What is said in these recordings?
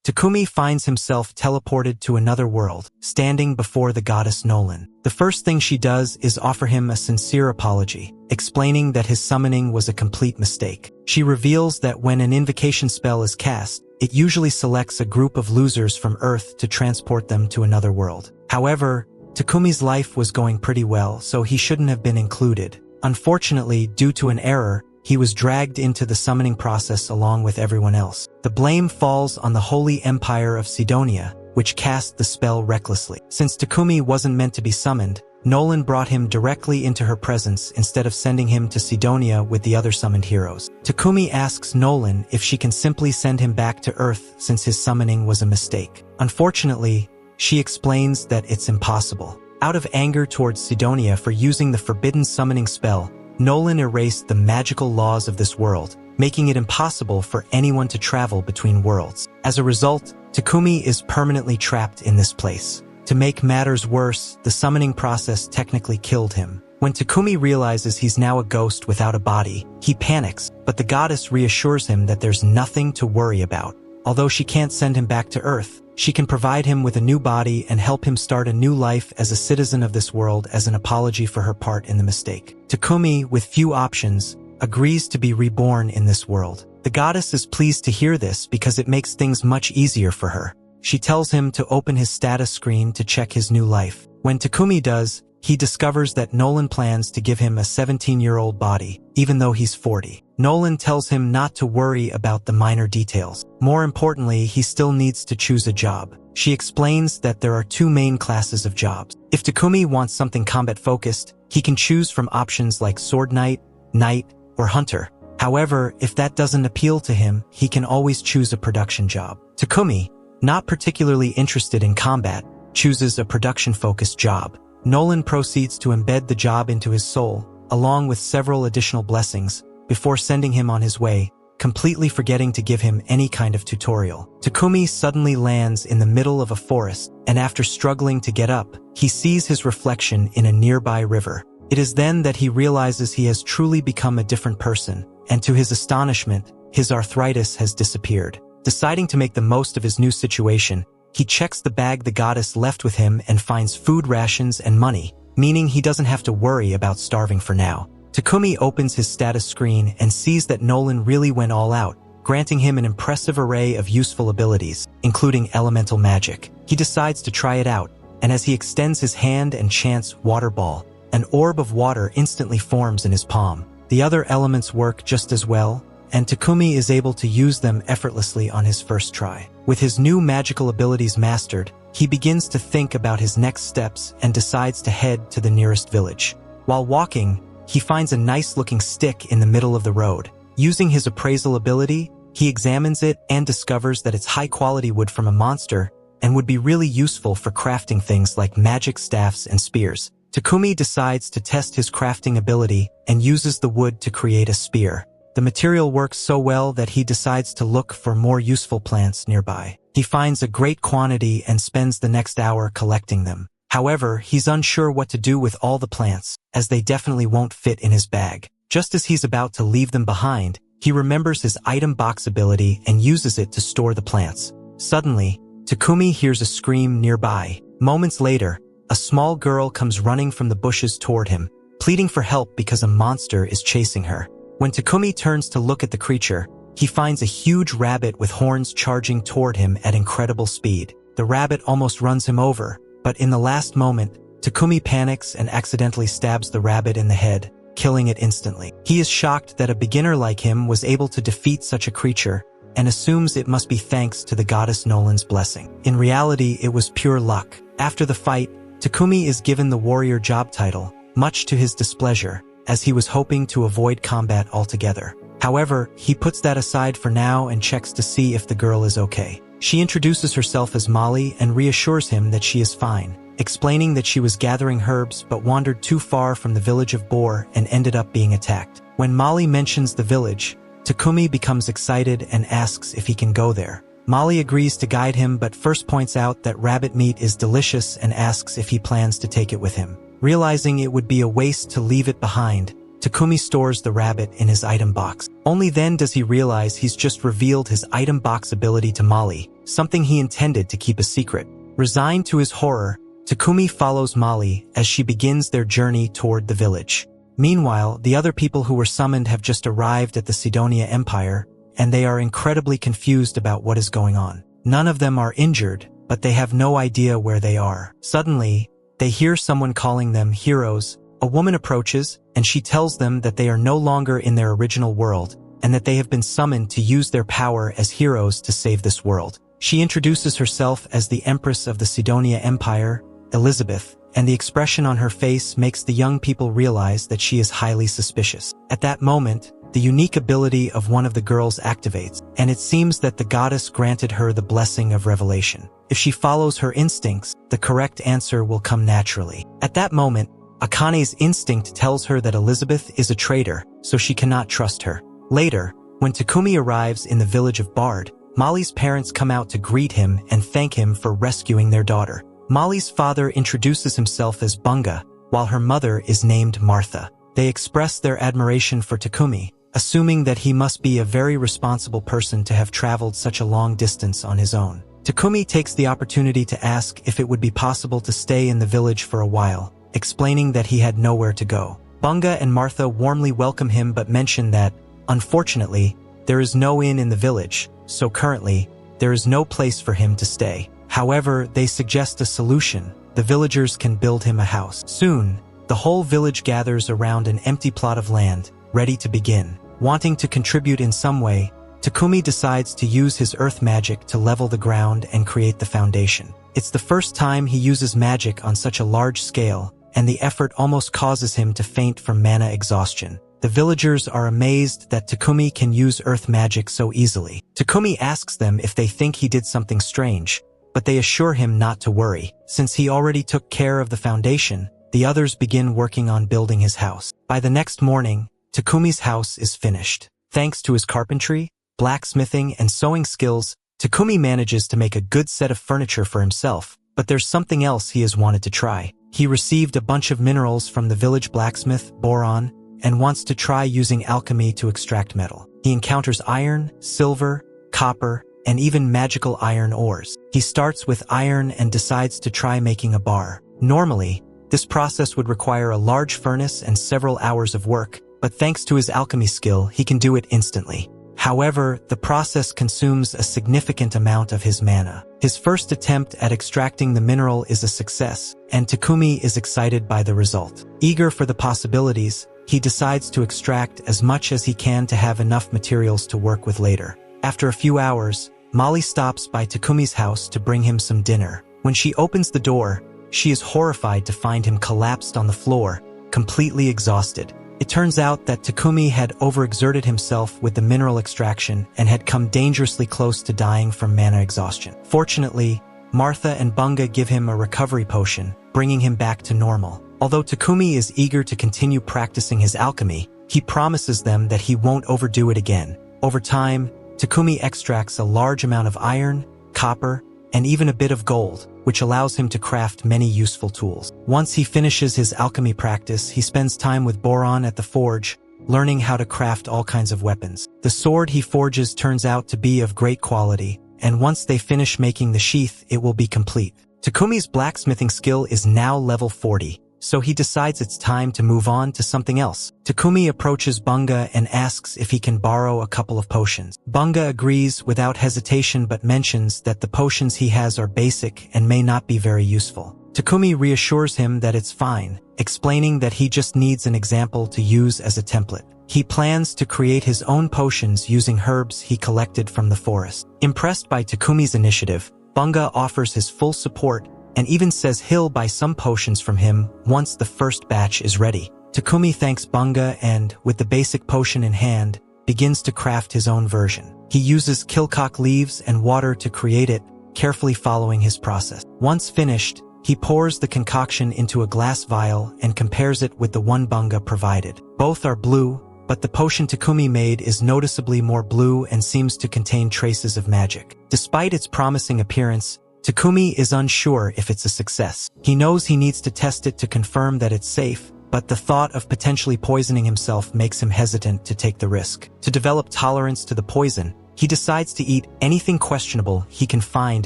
Takumi finds himself teleported to another world, standing before the goddess Nolan. The first thing she does is offer him a sincere apology, explaining that his summoning was a complete mistake. She reveals that when an invocation spell is cast, it usually selects a group of losers from Earth to transport them to another world. However, Takumi's life was going pretty well, so he shouldn't have been included. Unfortunately, due to an error, he was dragged into the summoning process along with everyone else. The blame falls on the Holy Empire of Sidonia, which cast the spell recklessly. Since Takumi wasn't meant to be summoned, Nolan brought him directly into her presence instead of sending him to Sidonia with the other summoned heroes. Takumi asks Nolan if she can simply send him back to Earth since his summoning was a mistake. Unfortunately, she explains that it's impossible. Out of anger towards Sidonia for using the forbidden summoning spell, Nolan erased the magical laws of this world, making it impossible for anyone to travel between worlds. As a result, Takumi is permanently trapped in this place. To make matters worse, the summoning process technically killed him. When Takumi realizes he's now a ghost without a body, he panics, but the goddess reassures him that there's nothing to worry about. Although she can't send him back to Earth, she can provide him with a new body and help him start a new life as a citizen of this world as an apology for her part in the mistake. Takumi, with few options, agrees to be reborn in this world. The goddess is pleased to hear this because it makes things much easier for her. She tells him to open his status screen to check his new life. When Takumi does, he discovers that Nolan plans to give him a 17-year-old body, even though he's 40. Nolan tells him not to worry about the minor details. More importantly, he still needs to choose a job. She explains that there are two main classes of jobs. If Takumi wants something combat-focused, he can choose from options like Sword Knight, Knight, or Hunter. However, if that doesn't appeal to him, he can always choose a production job. Takumi, not particularly interested in combat, chooses a production-focused job. Nolan proceeds to embed the job into his soul, along with several additional blessings, before sending him on his way, completely forgetting to give him any kind of tutorial. Takumi suddenly lands in the middle of a forest, and after struggling to get up, he sees his reflection in a nearby river. It is then that he realizes he has truly become a different person, and to his astonishment, his arthritis has disappeared. Deciding to make the most of his new situation, he checks the bag the goddess left with him and finds food rations and money, meaning he doesn't have to worry about starving for now. Takumi opens his status screen and sees that Nolan really went all out, granting him an impressive array of useful abilities, including elemental magic. He decides to try it out, and as he extends his hand and chants Water Ball, an orb of water instantly forms in his palm. The other elements work just as well, and Takumi is able to use them effortlessly on his first try. With his new magical abilities mastered, he begins to think about his next steps and decides to head to the nearest village. While walking, he finds a nice-looking stick in the middle of the road. Using his appraisal ability, he examines it and discovers that it's high-quality wood from a monster and would be really useful for crafting things like magic staffs and spears. Takumi decides to test his crafting ability and uses the wood to create a spear. The material works so well that he decides to look for more useful plants nearby. He finds a great quantity and spends the next hour collecting them. However, he's unsure what to do with all the plants, as they definitely won't fit in his bag. Just as he's about to leave them behind, he remembers his item box ability and uses it to store the plants. Suddenly, Takumi hears a scream nearby. Moments later, a small girl comes running from the bushes toward him, pleading for help because a monster is chasing her. When Takumi turns to look at the creature, he finds a huge rabbit with horns charging toward him at incredible speed. The rabbit almost runs him over, but in the last moment, Takumi panics and accidentally stabs the rabbit in the head, killing it instantly. He is shocked that a beginner like him was able to defeat such a creature, and assumes it must be thanks to the goddess Nolan's blessing. In reality, it was pure luck. After the fight, Takumi is given the warrior job title, much to his displeasure, as he was hoping to avoid combat altogether. However, he puts that aside for now and checks to see if the girl is okay. She introduces herself as Molly and reassures him that she is fine, explaining that she was gathering herbs but wandered too far from the village of Boar and ended up being attacked. When Molly mentions the village, Takumi becomes excited and asks if he can go there. Molly agrees to guide him but first points out that rabbit meat is delicious and asks if he plans to take it with him. Realizing it would be a waste to leave it behind, Takumi stores the rabbit in his item box. Only then does he realize he's just revealed his item box ability to Molly, something he intended to keep a secret. Resigned to his horror, Takumi follows Molly as she begins their journey toward the village. Meanwhile, the other people who were summoned have just arrived at the Sidonia Empire, and they are incredibly confused about what is going on. None of them are injured, but they have no idea where they are. Suddenly, they hear someone calling them heroes. A woman approaches, and she tells them that they are no longer in their original world, and that they have been summoned to use their power as heroes to save this world. She introduces herself as the Empress of the Sidonia Empire, Elizabeth, and the expression on her face makes the young people realize that she is highly suspicious. At that moment, the unique ability of one of the girls activates, and it seems that the goddess granted her the blessing of revelation. If she follows her instincts, the correct answer will come naturally. At that moment, Akane's instinct tells her that Elizabeth is a traitor, so she cannot trust her. Later, when Takumi arrives in the village of Bard, Molly's parents come out to greet him and thank him for rescuing their daughter. Molly's father introduces himself as Bunga, while her mother is named Martha. They express their admiration for Takumi, assuming that he must be a very responsible person to have traveled such a long distance on his own. Takumi takes the opportunity to ask if it would be possible to stay in the village for a while, explaining that he had nowhere to go. Bunga and Martha warmly welcome him but mention that, unfortunately, there is no inn in the village, so currently, there is no place for him to stay. However, they suggest a solution. The villagers can build him a house. Soon, the whole village gathers around an empty plot of land, ready to begin. Wanting to contribute in some way, Takumi decides to use his earth magic to level the ground and create the foundation. It's the first time he uses magic on such a large scale, and the effort almost causes him to faint from mana exhaustion. The villagers are amazed that Takumi can use earth magic so easily. Takumi asks them if they think he did something strange, but they assure him not to worry. Since he already took care of the foundation, the others begin working on building his house. By the next morning, Takumi's house is finished. Thanks to his carpentry, blacksmithing, and sewing skills, Takumi manages to make a good set of furniture for himself, but there's something else he has wanted to try. He received a bunch of minerals from the village blacksmith, Boron, and wants to try using alchemy to extract metal. He encounters iron, silver, copper, and even magical iron ores. He starts with iron and decides to try making a bar. Normally, this process would require a large furnace and several hours of work, but thanks to his alchemy skill, he can do it instantly. However, the process consumes a significant amount of his mana. His first attempt at extracting the mineral is a success, and Takumi is excited by the result. Eager for the possibilities, he decides to extract as much as he can to have enough materials to work with later. After a few hours, Molly stops by Takumi's house to bring him some dinner. When she opens the door, she is horrified to find him collapsed on the floor, completely exhausted. It turns out that Takumi had overexerted himself with the mineral extraction and had come dangerously close to dying from mana exhaustion. Fortunately, Martha and Bunga give him a recovery potion, bringing him back to normal. Although Takumi is eager to continue practicing his alchemy, he promises them that he won't overdo it again. Over time, Takumi extracts a large amount of iron, copper, and even a bit of gold, which allows him to craft many useful tools. Once he finishes his alchemy practice, he spends time with Boron at the forge, learning how to craft all kinds of weapons. The sword he forges turns out to be of great quality, and once they finish making the sheath, it will be complete. Takumi's blacksmithing skill is now level 40. So he decides it's time to move on to something else. Takumi approaches Bunga and asks if he can borrow a couple of potions. Bunga agrees without hesitation but mentions that the potions he has are basic and may not be very useful. Takumi reassures him that it's fine, explaining that he just needs an example to use as a template. He plans to create his own potions using herbs he collected from the forest. Impressed by Takumi's initiative, Bunga offers his full support and even says he'll buy some potions from him once the first batch is ready. Takumi thanks Bunga and, with the basic potion in hand, begins to craft his own version. He uses kilcock leaves and water to create it, carefully following his process. Once finished, he pours the concoction into a glass vial and compares it with the one Bunga provided. Both are blue, but the potion Takumi made is noticeably more blue and seems to contain traces of magic. Despite its promising appearance, Takumi is unsure if it's a success. He knows he needs to test it to confirm that it's safe, but the thought of potentially poisoning himself makes him hesitant to take the risk. To develop tolerance to the poison, He decides to eat anything questionable he can find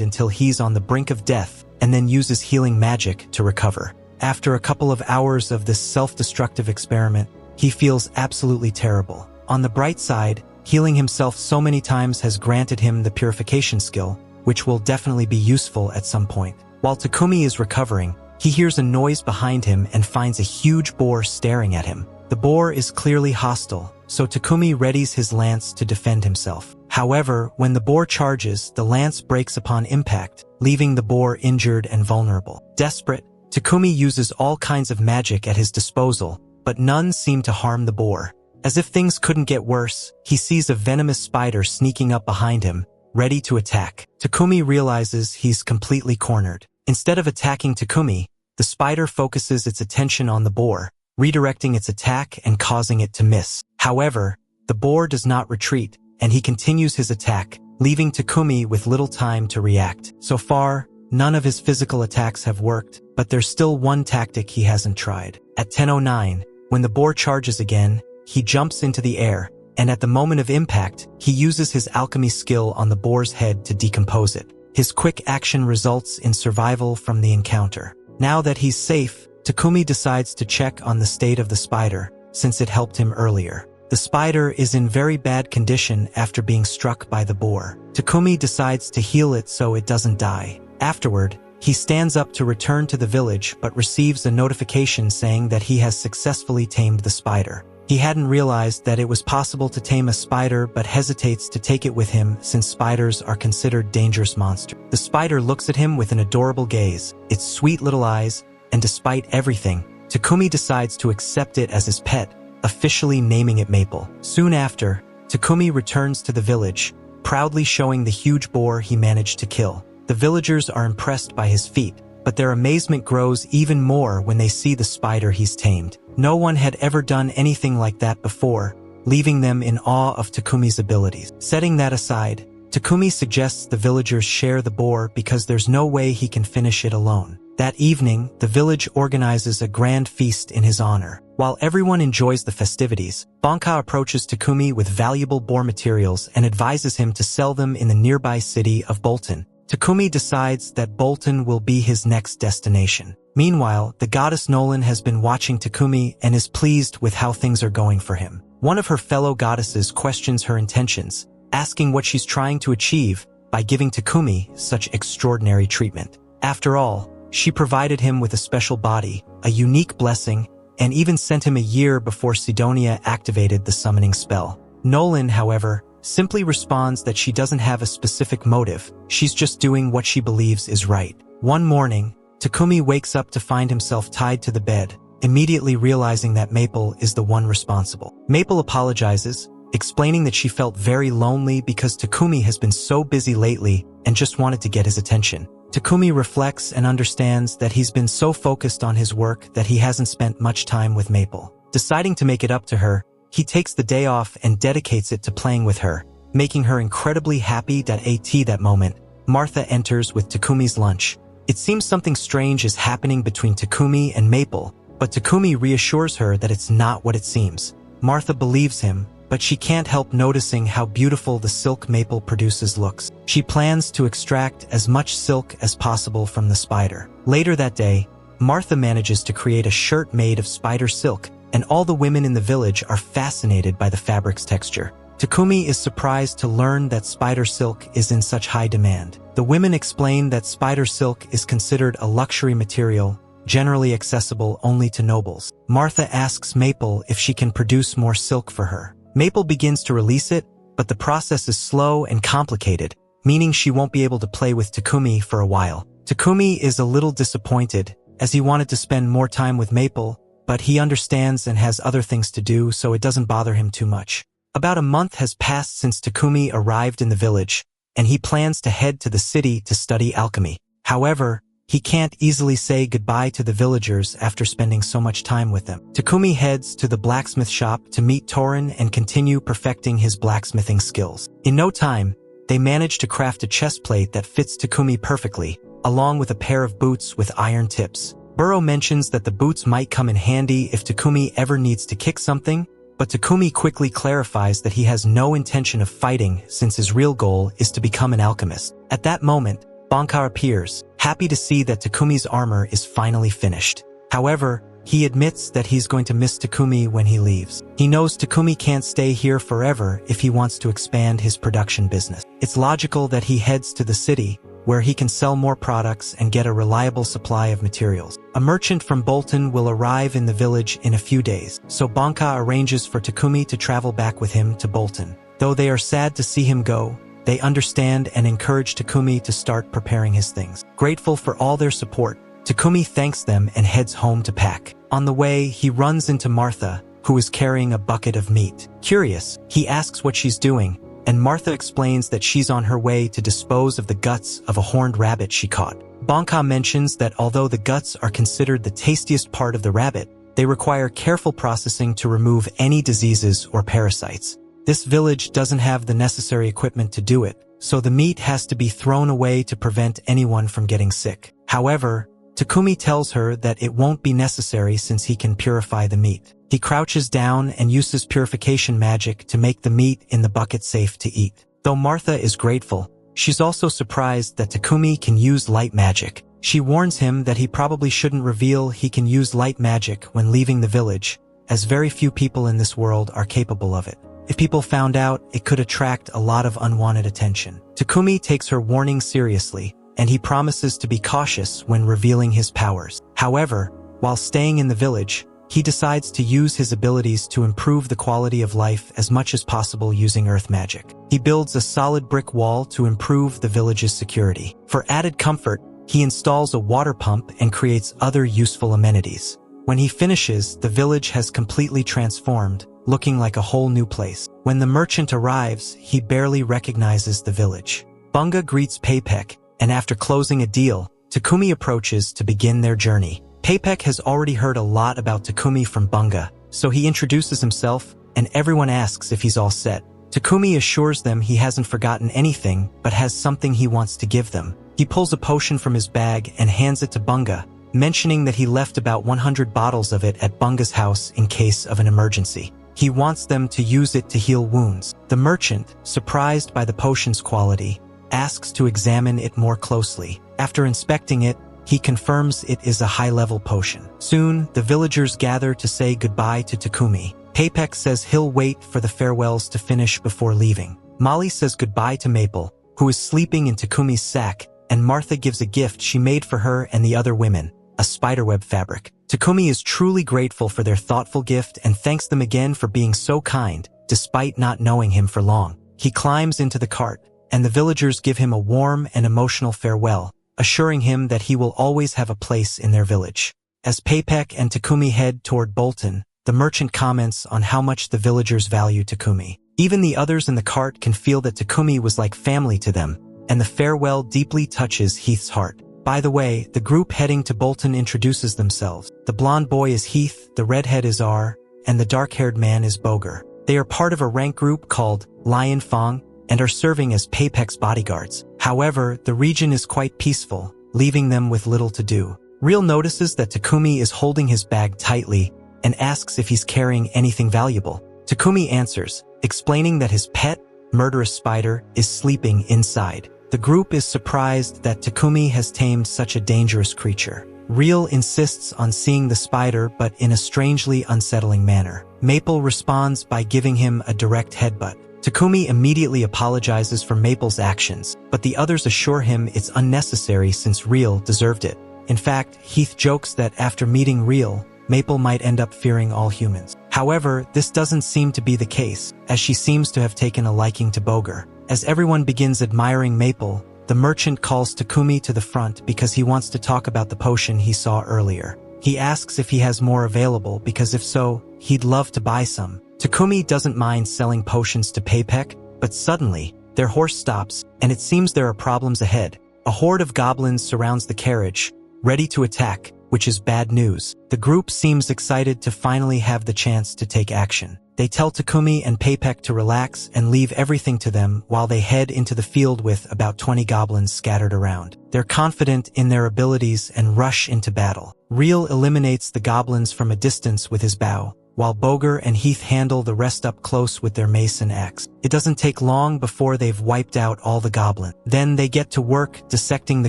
until he's on the brink of death, and then uses healing magic to recover. After a couple of hours of this self-destructive experiment, he feels absolutely terrible. On the bright side, healing himself so many times has granted him the purification skill, which will definitely be useful at some point. While Takumi is recovering, he hears a noise behind him and finds a huge boar staring at him. The boar is clearly hostile, so Takumi readies his lance to defend himself. However, when the boar charges, the lance breaks upon impact, leaving the boar injured and vulnerable. Desperate, Takumi uses all kinds of magic at his disposal, but none seem to harm the boar. As if things couldn't get worse, he sees a venomous spider sneaking up behind him, ready to attack. Takumi realizes he's completely cornered. Instead of attacking Takumi, the spider focuses its attention on the boar, redirecting its attack and causing it to miss. However, the boar does not retreat, and he continues his attack, leaving Takumi with little time to react. So far, none of his physical attacks have worked, but there's still one tactic he hasn't tried. At 10:09, when the boar charges again, he jumps into the air, and at the moment of impact, he uses his alchemy skill on the boar's head to decompose it. His quick action results in survival from the encounter. Now that he's safe, Takumi decides to check on the state of the spider, since it helped him earlier. The spider is in very bad condition after being struck by the boar. Takumi decides to heal it so it doesn't die. Afterward, he stands up to return to the village but receives a notification saying that he has successfully tamed the spider. He hadn't realized that it was possible to tame a spider but hesitates to take it with him since spiders are considered dangerous monsters. The spider looks at him with an adorable gaze, its sweet little eyes, and despite everything, Takumi decides to accept it as his pet, officially naming it Maple. Soon after, Takumi returns to the village, proudly showing the huge boar he managed to kill. The villagers are impressed by his feat, but their amazement grows even more when they see the spider he's tamed. No one had ever done anything like that before, leaving them in awe of Takumi's abilities. Setting that aside, Takumi suggests the villagers share the boar because there's no way he can finish it alone. That evening, the village organizes a grand feast in his honor. While everyone enjoys the festivities, Banka approaches Takumi with valuable boar materials and advises him to sell them in the nearby city of Bolton. Takumi decides that Bolton will be his next destination. Meanwhile, the goddess Nolan has been watching Takumi and is pleased with how things are going for him. One of her fellow goddesses questions her intentions, asking what she's trying to achieve by giving Takumi such extraordinary treatment. After all, she provided him with a special body, a unique blessing, and even sent him a year before Sidonia activated the summoning spell. Nolan, however, simply responds that she doesn't have a specific motive, she's just doing what she believes is right. One morning, Takumi wakes up to find himself tied to the bed, immediately realizing that Maple is the one responsible. Maple apologizes, explaining that she felt very lonely because Takumi has been so busy lately and just wanted to get his attention. Takumi reflects and understands that he's been so focused on his work that he hasn't spent much time with Maple. Deciding to make it up to her, he takes the day off and dedicates it to playing with her, making her incredibly happy. At that moment, Martha enters with Takumi's lunch. It seems something strange is happening between Takumi and Maple, but Takumi reassures her that it's not what it seems. Martha believes him, but she can't help noticing how beautiful the silk Maple produces looks. She plans to extract as much silk as possible from the spider. Later that day, Martha manages to create a shirt made of spider silk, and all the women in the village are fascinated by the fabric's texture. Takumi is surprised to learn that spider silk is in such high demand. The women explain that spider silk is considered a luxury material, generally accessible only to nobles. Martha asks Maple if she can produce more silk for her. Maple begins to release it, but the process is slow and complicated, meaning she won't be able to play with Takumi for a while. Takumi is a little disappointed, as he wanted to spend more time with Maple, but he understands and has other things to do, so it doesn't bother him too much. About a month has passed since Takumi arrived in the village, and he plans to head to the city to study alchemy. However, he can't easily say goodbye to the villagers after spending so much time with them. Takumi heads to the blacksmith shop to meet Torin and continue perfecting his blacksmithing skills. In no time, they manage to craft a chest plate that fits Takumi perfectly, along with a pair of boots with iron tips. Burrow mentions that the boots might come in handy if Takumi ever needs to kick something, but Takumi quickly clarifies that he has no intention of fighting since his real goal is to become an alchemist. At that moment, Banka appears, happy to see that Takumi's armor is finally finished. However, he admits that he's going to miss Takumi when he leaves. He knows Takumi can't stay here forever if he wants to expand his production business. It's logical that he heads to the city, where he can sell more products and get a reliable supply of materials. A merchant from Bolton will arrive in the village in a few days, so Banka arranges for Takumi to travel back with him to Bolton. Though they are sad to see him go, they understand and encourage Takumi to start preparing his things. Grateful for all their support, Takumi thanks them and heads home to pack. On the way, he runs into Martha, who is carrying a bucket of meat. Curious, he asks what she's doing, and Martha explains that she's on her way to dispose of the guts of a horned rabbit she caught. Banka mentions that although the guts are considered the tastiest part of the rabbit, they require careful processing to remove any diseases or parasites. This village doesn't have the necessary equipment to do it, so the meat has to be thrown away to prevent anyone from getting sick. However, Takumi tells her that it won't be necessary since he can purify the meat. He crouches down and uses purification magic to make the meat in the bucket safe to eat. Though Martha is grateful, she's also surprised that Takumi can use light magic. She warns him that he probably shouldn't reveal he can use light magic when leaving the village, as very few people in this world are capable of it. If people found out, it could attract a lot of unwanted attention. Takumi takes her warning seriously, and he promises to be cautious when revealing his powers. However, while staying in the village, he decides to use his abilities to improve the quality of life as much as possible using earth magic. He builds a solid brick wall to improve the village's security. For added comfort, he installs a water pump and creates other useful amenities. When he finishes, the village has completely transformed, looking like a whole new place. When the merchant arrives, he barely recognizes the village. Bunga greets Peipek, and after closing a deal, Takumi approaches to begin their journey. Peipek has already heard a lot about Takumi from Bunga, so he introduces himself, and everyone asks if he's all set. Takumi assures them he hasn't forgotten anything, but has something he wants to give them. He pulls a potion from his bag and hands it to Bunga, mentioning that he left about 100 bottles of it at Bunga's house in case of an emergency. He wants them to use it to heal wounds. The merchant, surprised by the potion's quality, asks to examine it more closely. After inspecting it, he confirms it is a high-level potion. Soon, the villagers gather to say goodbye to Takumi. Peipek says he'll wait for the farewells to finish before leaving. Molly says goodbye to Maple, who is sleeping in Takumi's sack, and Martha gives a gift she made for her and the other women, a spiderweb fabric. Takumi is truly grateful for their thoughtful gift and thanks them again for being so kind, despite not knowing him for long. He climbs into the cart, and the villagers give him a warm and emotional farewell, assuring him that he will always have a place in their village. As Peipek and Takumi head toward Bolton, the merchant comments on how much the villagers value Takumi. Even the others in the cart can feel that Takumi was like family to them, and the farewell deeply touches Heath's heart. By the way, the group heading to Bolton introduces themselves. The blonde boy is Heath, the redhead is R, and the dark-haired man is Boger. They are part of a rank group called Lion Fang, and are serving as Peipek's bodyguards. However, the region is quite peaceful, leaving them with little to do. Real notices that Takumi is holding his bag tightly and asks if he's carrying anything valuable. Takumi answers, explaining that his pet, murderous spider, is sleeping inside. The group is surprised that Takumi has tamed such a dangerous creature. Real insists on seeing the spider, but in a strangely unsettling manner. Maple responds by giving him a direct headbutt. Takumi immediately apologizes for Maple's actions, but the others assure him it's unnecessary since Real deserved it. In fact, Heath jokes that after meeting Real, Maple might end up fearing all humans. However, this doesn't seem to be the case, as she seems to have taken a liking to Boger. As everyone begins admiring Maple, the merchant calls Takumi to the front because he wants to talk about the potion he saw earlier. He asks if he has more available because if so, he'd love to buy some. Takumi doesn't mind selling potions to Peipek, but suddenly, their horse stops, and it seems there are problems ahead. A horde of goblins surrounds the carriage, ready to attack, which is bad news. The group seems excited to finally have the chance to take action. They tell Takumi and Peipek to relax and leave everything to them while they head into the field with about 20 goblins scattered around. They're confident in their abilities and rush into battle. Real eliminates the goblins from a distance with his bow, while Boger and Heath handle the rest up close with their mace and axe. It doesn't take long before they've wiped out all the goblins. Then they get to work dissecting the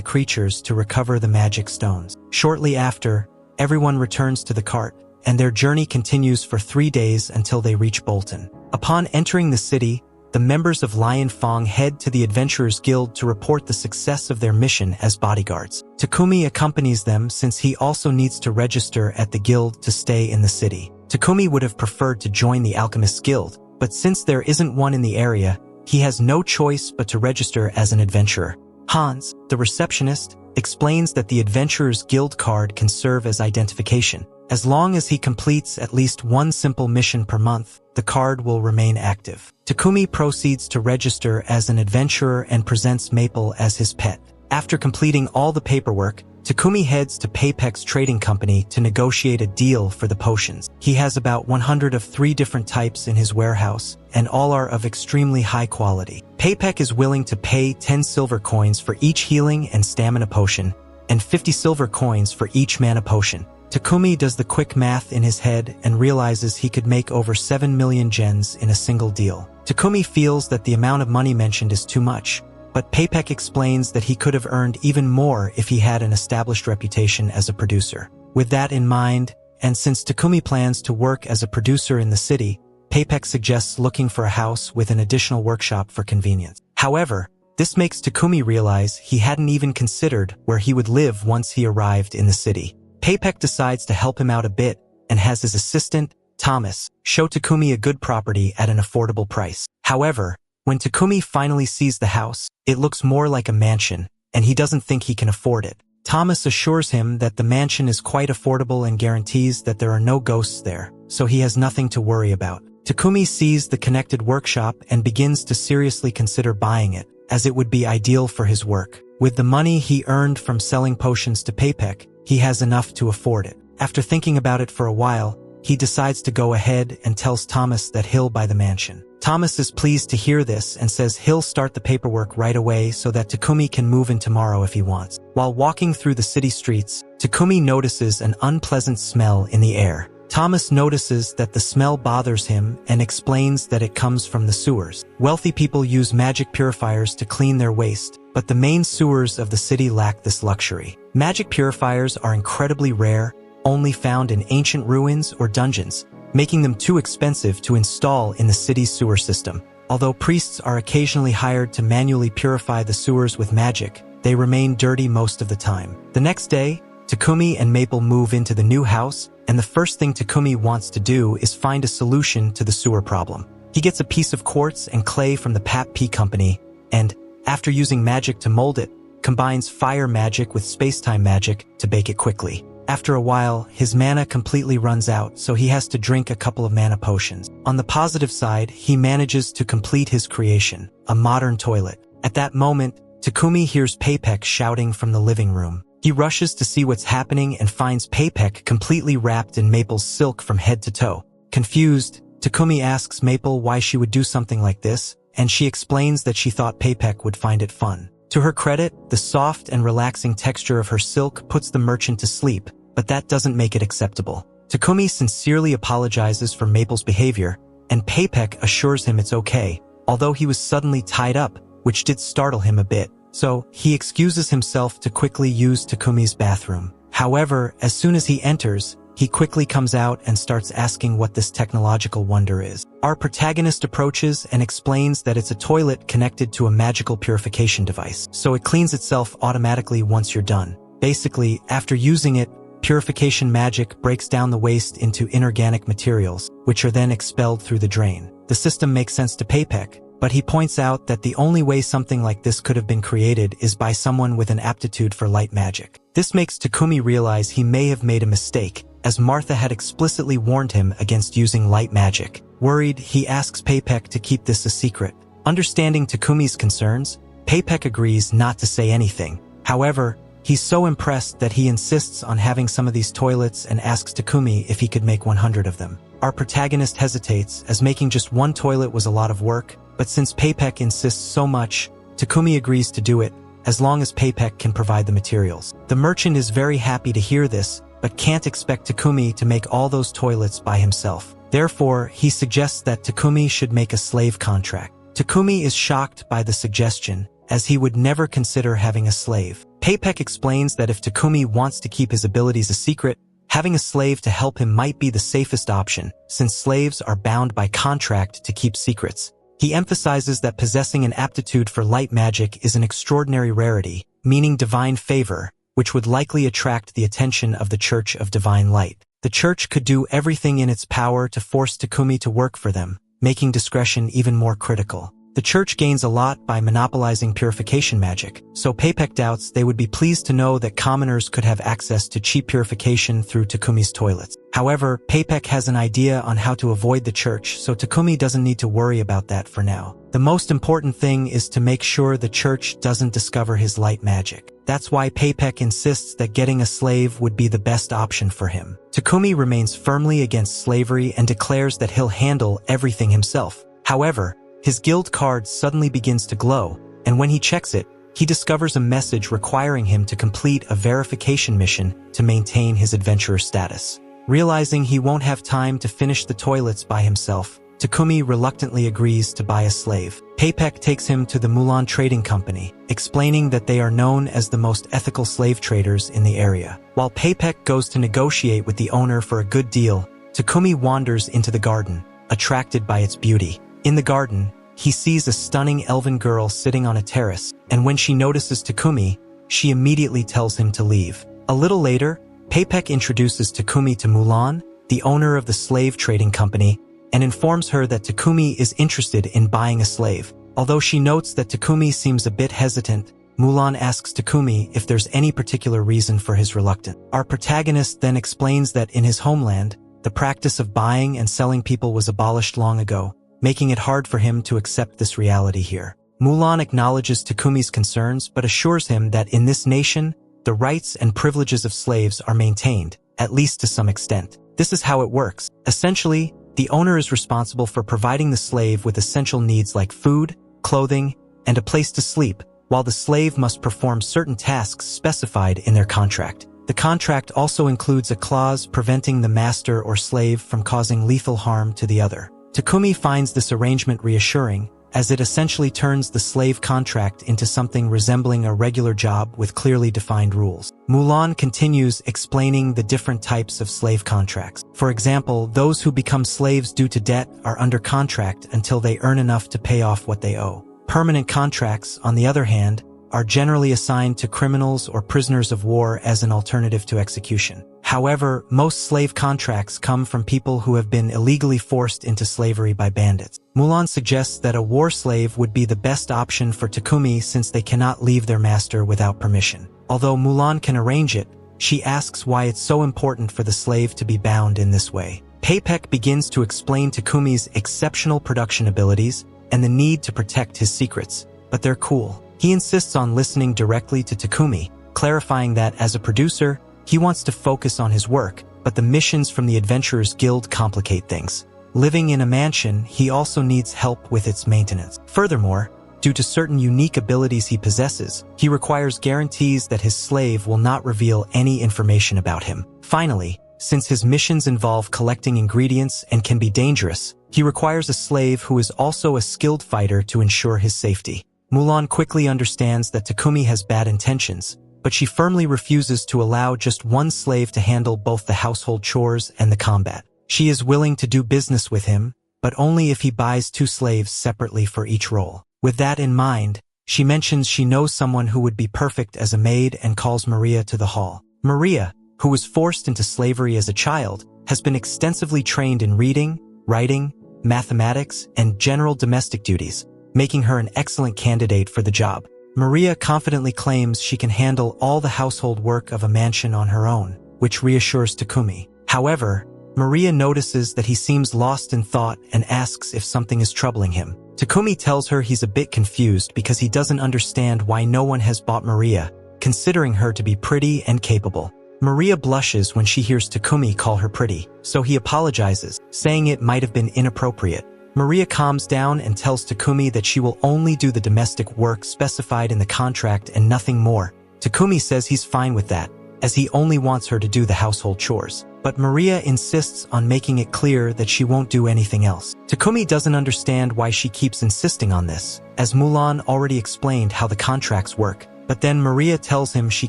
creatures to recover the magic stones. Shortly after, everyone returns to the cart, and their journey continues for 3 days until they reach Bolton. Upon entering the city, the members of Lion Fong head to the Adventurers Guild to report the success of their mission as bodyguards. Takumi accompanies them since he also needs to register at the guild to stay in the city. Takumi would have preferred to join the Alchemist's Guild, but since there isn't one in the area, he has no choice but to register as an adventurer. Hans, the receptionist, explains that the Adventurers Guild card can serve as identification. As long as he completes at least one simple mission per month, the card will remain active. Takumi proceeds to register as an adventurer and presents Maple as his pet. After completing all the paperwork, Takumi heads to Paypek's trading company to negotiate a deal for the potions. He has about 100 of 3 different types in his warehouse, and all are of extremely high quality. Paypek is willing to pay 10 silver coins for each healing and stamina potion, and 50 silver coins for each mana potion. Takumi does the quick math in his head and realizes he could make over 7 million gens in a single deal. Takumi feels that the amount of money mentioned is too much, but Paypek explains that he could have earned even more if he had an established reputation as a producer. With that in mind, and since Takumi plans to work as a producer in the city, Paypek suggests looking for a house with an additional workshop for convenience. However, this makes Takumi realize he hadn't even considered where he would live once he arrived in the city. Paypek decides to help him out a bit and has his assistant, Thomas, show Takumi a good property at an affordable price. However, when Takumi finally sees the house, it looks more like a mansion, and he doesn't think he can afford it. Thomas assures him that the mansion is quite affordable and guarantees that there are no ghosts there, so he has nothing to worry about. Takumi sees the connected workshop and begins to seriously consider buying it, as it would be ideal for his work. With the money he earned from selling potions to Paypek, he has enough to afford it. After thinking about it for a while, he decides to go ahead and tells Thomas that he'll buy the mansion. Thomas is pleased to hear this and says he'll start the paperwork right away so that Takumi can move in tomorrow if he wants. While walking through the city streets, Takumi notices an unpleasant smell in the air. Thomas notices that the smell bothers him and explains that it comes from the sewers. Wealthy people use magic purifiers to clean their waste, but the main sewers of the city lack this luxury. Magic purifiers are incredibly rare, only found in ancient ruins or dungeons, making them too expensive to install in the city's sewer system. Although priests are occasionally hired to manually purify the sewers with magic, they remain dirty most of the time. The next day, Takumi and Maple move into the new house, and the first thing Takumi wants to do is find a solution to the sewer problem. He gets a piece of quartz and clay from the Pap P company, and, after using magic to mold it, combines fire magic with space-time magic to bake it quickly. After a while, his mana completely runs out, so he has to drink a couple of mana potions. On the positive side, he manages to complete his creation, a modern toilet. At that moment, Takumi hears Paypek shouting from the living room. He rushes to see what's happening and finds Paypek completely wrapped in Maple's silk from head to toe. Confused, Takumi asks Maple why she would do something like this, and she explains that she thought Paypek would find it fun. To her credit, the soft and relaxing texture of her silk puts the merchant to sleep, but that doesn't make it acceptable. Takumi sincerely apologizes for Maple's behavior, and Paypek assures him it's okay, although he was suddenly tied up, which did startle him a bit. So, he excuses himself to quickly use Takumi's bathroom. However, as soon as he enters, he quickly comes out and starts asking what this technological wonder is. Our protagonist approaches and explains that it's a toilet connected to a magical purification device, so it cleans itself automatically once you're done. Basically, after using it, purification magic breaks down the waste into inorganic materials, which are then expelled through the drain. The system makes sense to Paypek, but he points out that the only way something like this could have been created is by someone with an aptitude for light magic. This makes Takumi realize he may have made a mistake, as Martha had explicitly warned him against using light magic. Worried, he asks Paypek to keep this a secret. Understanding Takumi's concerns, Paypek agrees not to say anything. However, he's so impressed that he insists on having some of these toilets and asks Takumi if he could make 100 of them. Our protagonist hesitates, as making just one toilet was a lot of work, but since Paypek insists so much, Takumi agrees to do it, as long as Paypek can provide the materials. The merchant is very happy to hear this, but can't expect Takumi to make all those toilets by himself. Therefore, he suggests that Takumi should make a slave contract. Takumi is shocked by the suggestion, as he would never consider having a slave. Paypek explains that if Takumi wants to keep his abilities a secret, having a slave to help him might be the safest option, since slaves are bound by contract to keep secrets. He emphasizes that possessing an aptitude for light magic is an extraordinary rarity, meaning divine favor, which would likely attract the attention of the Church of Divine Light. The Church could do everything in its power to force Takumi to work for them, making discretion even more critical. The Church gains a lot by monopolizing purification magic, so Paypek doubts they would be pleased to know that commoners could have access to cheap purification through Takumi's toilets. However, Paypek has an idea on how to avoid the Church, so Takumi doesn't need to worry about that for now. The most important thing is to make sure the Church doesn't discover his light magic. That's why Paypek insists that getting a slave would be the best option for him. Takumi remains firmly against slavery and declares that he'll handle everything himself. However, his guild card suddenly begins to glow, and when he checks it, he discovers a message requiring him to complete a verification mission to maintain his adventurer status. Realizing he won't have time to finish the toilets by himself, Takumi reluctantly agrees to buy a slave. Paypek takes him to the Mulan Trading Company, explaining that they are known as the most ethical slave traders in the area. While Paypek goes to negotiate with the owner for a good deal, Takumi wanders into the garden, attracted by its beauty. In the garden, he sees a stunning elven girl sitting on a terrace, and when she notices Takumi, she immediately tells him to leave. A little later, Paypek introduces Takumi to Mulan, the owner of the slave trading company, and informs her that Takumi is interested in buying a slave. Although she notes that Takumi seems a bit hesitant, Mulan asks Takumi if there's any particular reason for his reluctance. Our protagonist then explains that in his homeland, the practice of buying and selling people was abolished long ago, making it hard for him to accept this reality here. Mulan acknowledges Takumi's concerns but assures him that in this nation, the rights and privileges of slaves are maintained, at least to some extent. This is how it works. Essentially, the owner is responsible for providing the slave with essential needs like food, clothing, and a place to sleep, while the slave must perform certain tasks specified in their contract. The contract also includes a clause preventing the master or slave from causing lethal harm to the other. Takumi finds this arrangement reassuring, as it essentially turns the slave contract into something resembling a regular job with clearly defined rules. Mulan continues explaining the different types of slave contracts. For example, those who become slaves due to debt are under contract until they earn enough to pay off what they owe. Permanent contracts, on the other hand, are generally assigned to criminals or prisoners of war as an alternative to execution. However, most slave contracts come from people who have been illegally forced into slavery by bandits. Mulan suggests that a war slave would be the best option for Takumi since they cannot leave their master without permission. Although Mulan can arrange it, she asks why it's so important for the slave to be bound in this way. Paypek begins to explain Takumi's exceptional production abilities and the need to protect his secrets, but they're cool. He insists on listening directly to Takumi, clarifying that as a producer, he wants to focus on his work, but the missions from the Adventurers Guild complicate things. Living in a mansion, he also needs help with its maintenance. Furthermore, due to certain unique abilities he possesses, he requires guarantees that his slave will not reveal any information about him. Finally, since his missions involve collecting ingredients and can be dangerous, he requires a slave who is also a skilled fighter to ensure his safety. Mulan quickly understands that Takumi has bad intentions, but she firmly refuses to allow just one slave to handle both the household chores and the combat. She is willing to do business with him, but only if he buys 2 slaves separately for each role. With that in mind, she mentions she knows someone who would be perfect as a maid and calls Maria to the hall. Maria, who was forced into slavery as a child, has been extensively trained in reading, writing, mathematics, and general domestic duties, making her an excellent candidate for the job. Maria confidently claims she can handle all the household work of a mansion on her own, which reassures Takumi. However, Maria notices that he seems lost in thought and asks if something is troubling him. Takumi tells her he's a bit confused because he doesn't understand why no one has bought Maria, considering her to be pretty and capable. Maria blushes when she hears Takumi call her pretty, so he apologizes, saying it might have been inappropriate. Maria calms down and tells Takumi that she will only do the domestic work specified in the contract and nothing more. Takumi says he's fine with that, as he only wants her to do the household chores. But Maria insists on making it clear that she won't do anything else. Takumi doesn't understand why she keeps insisting on this, as Mulan already explained how the contracts work. But then Maria tells him she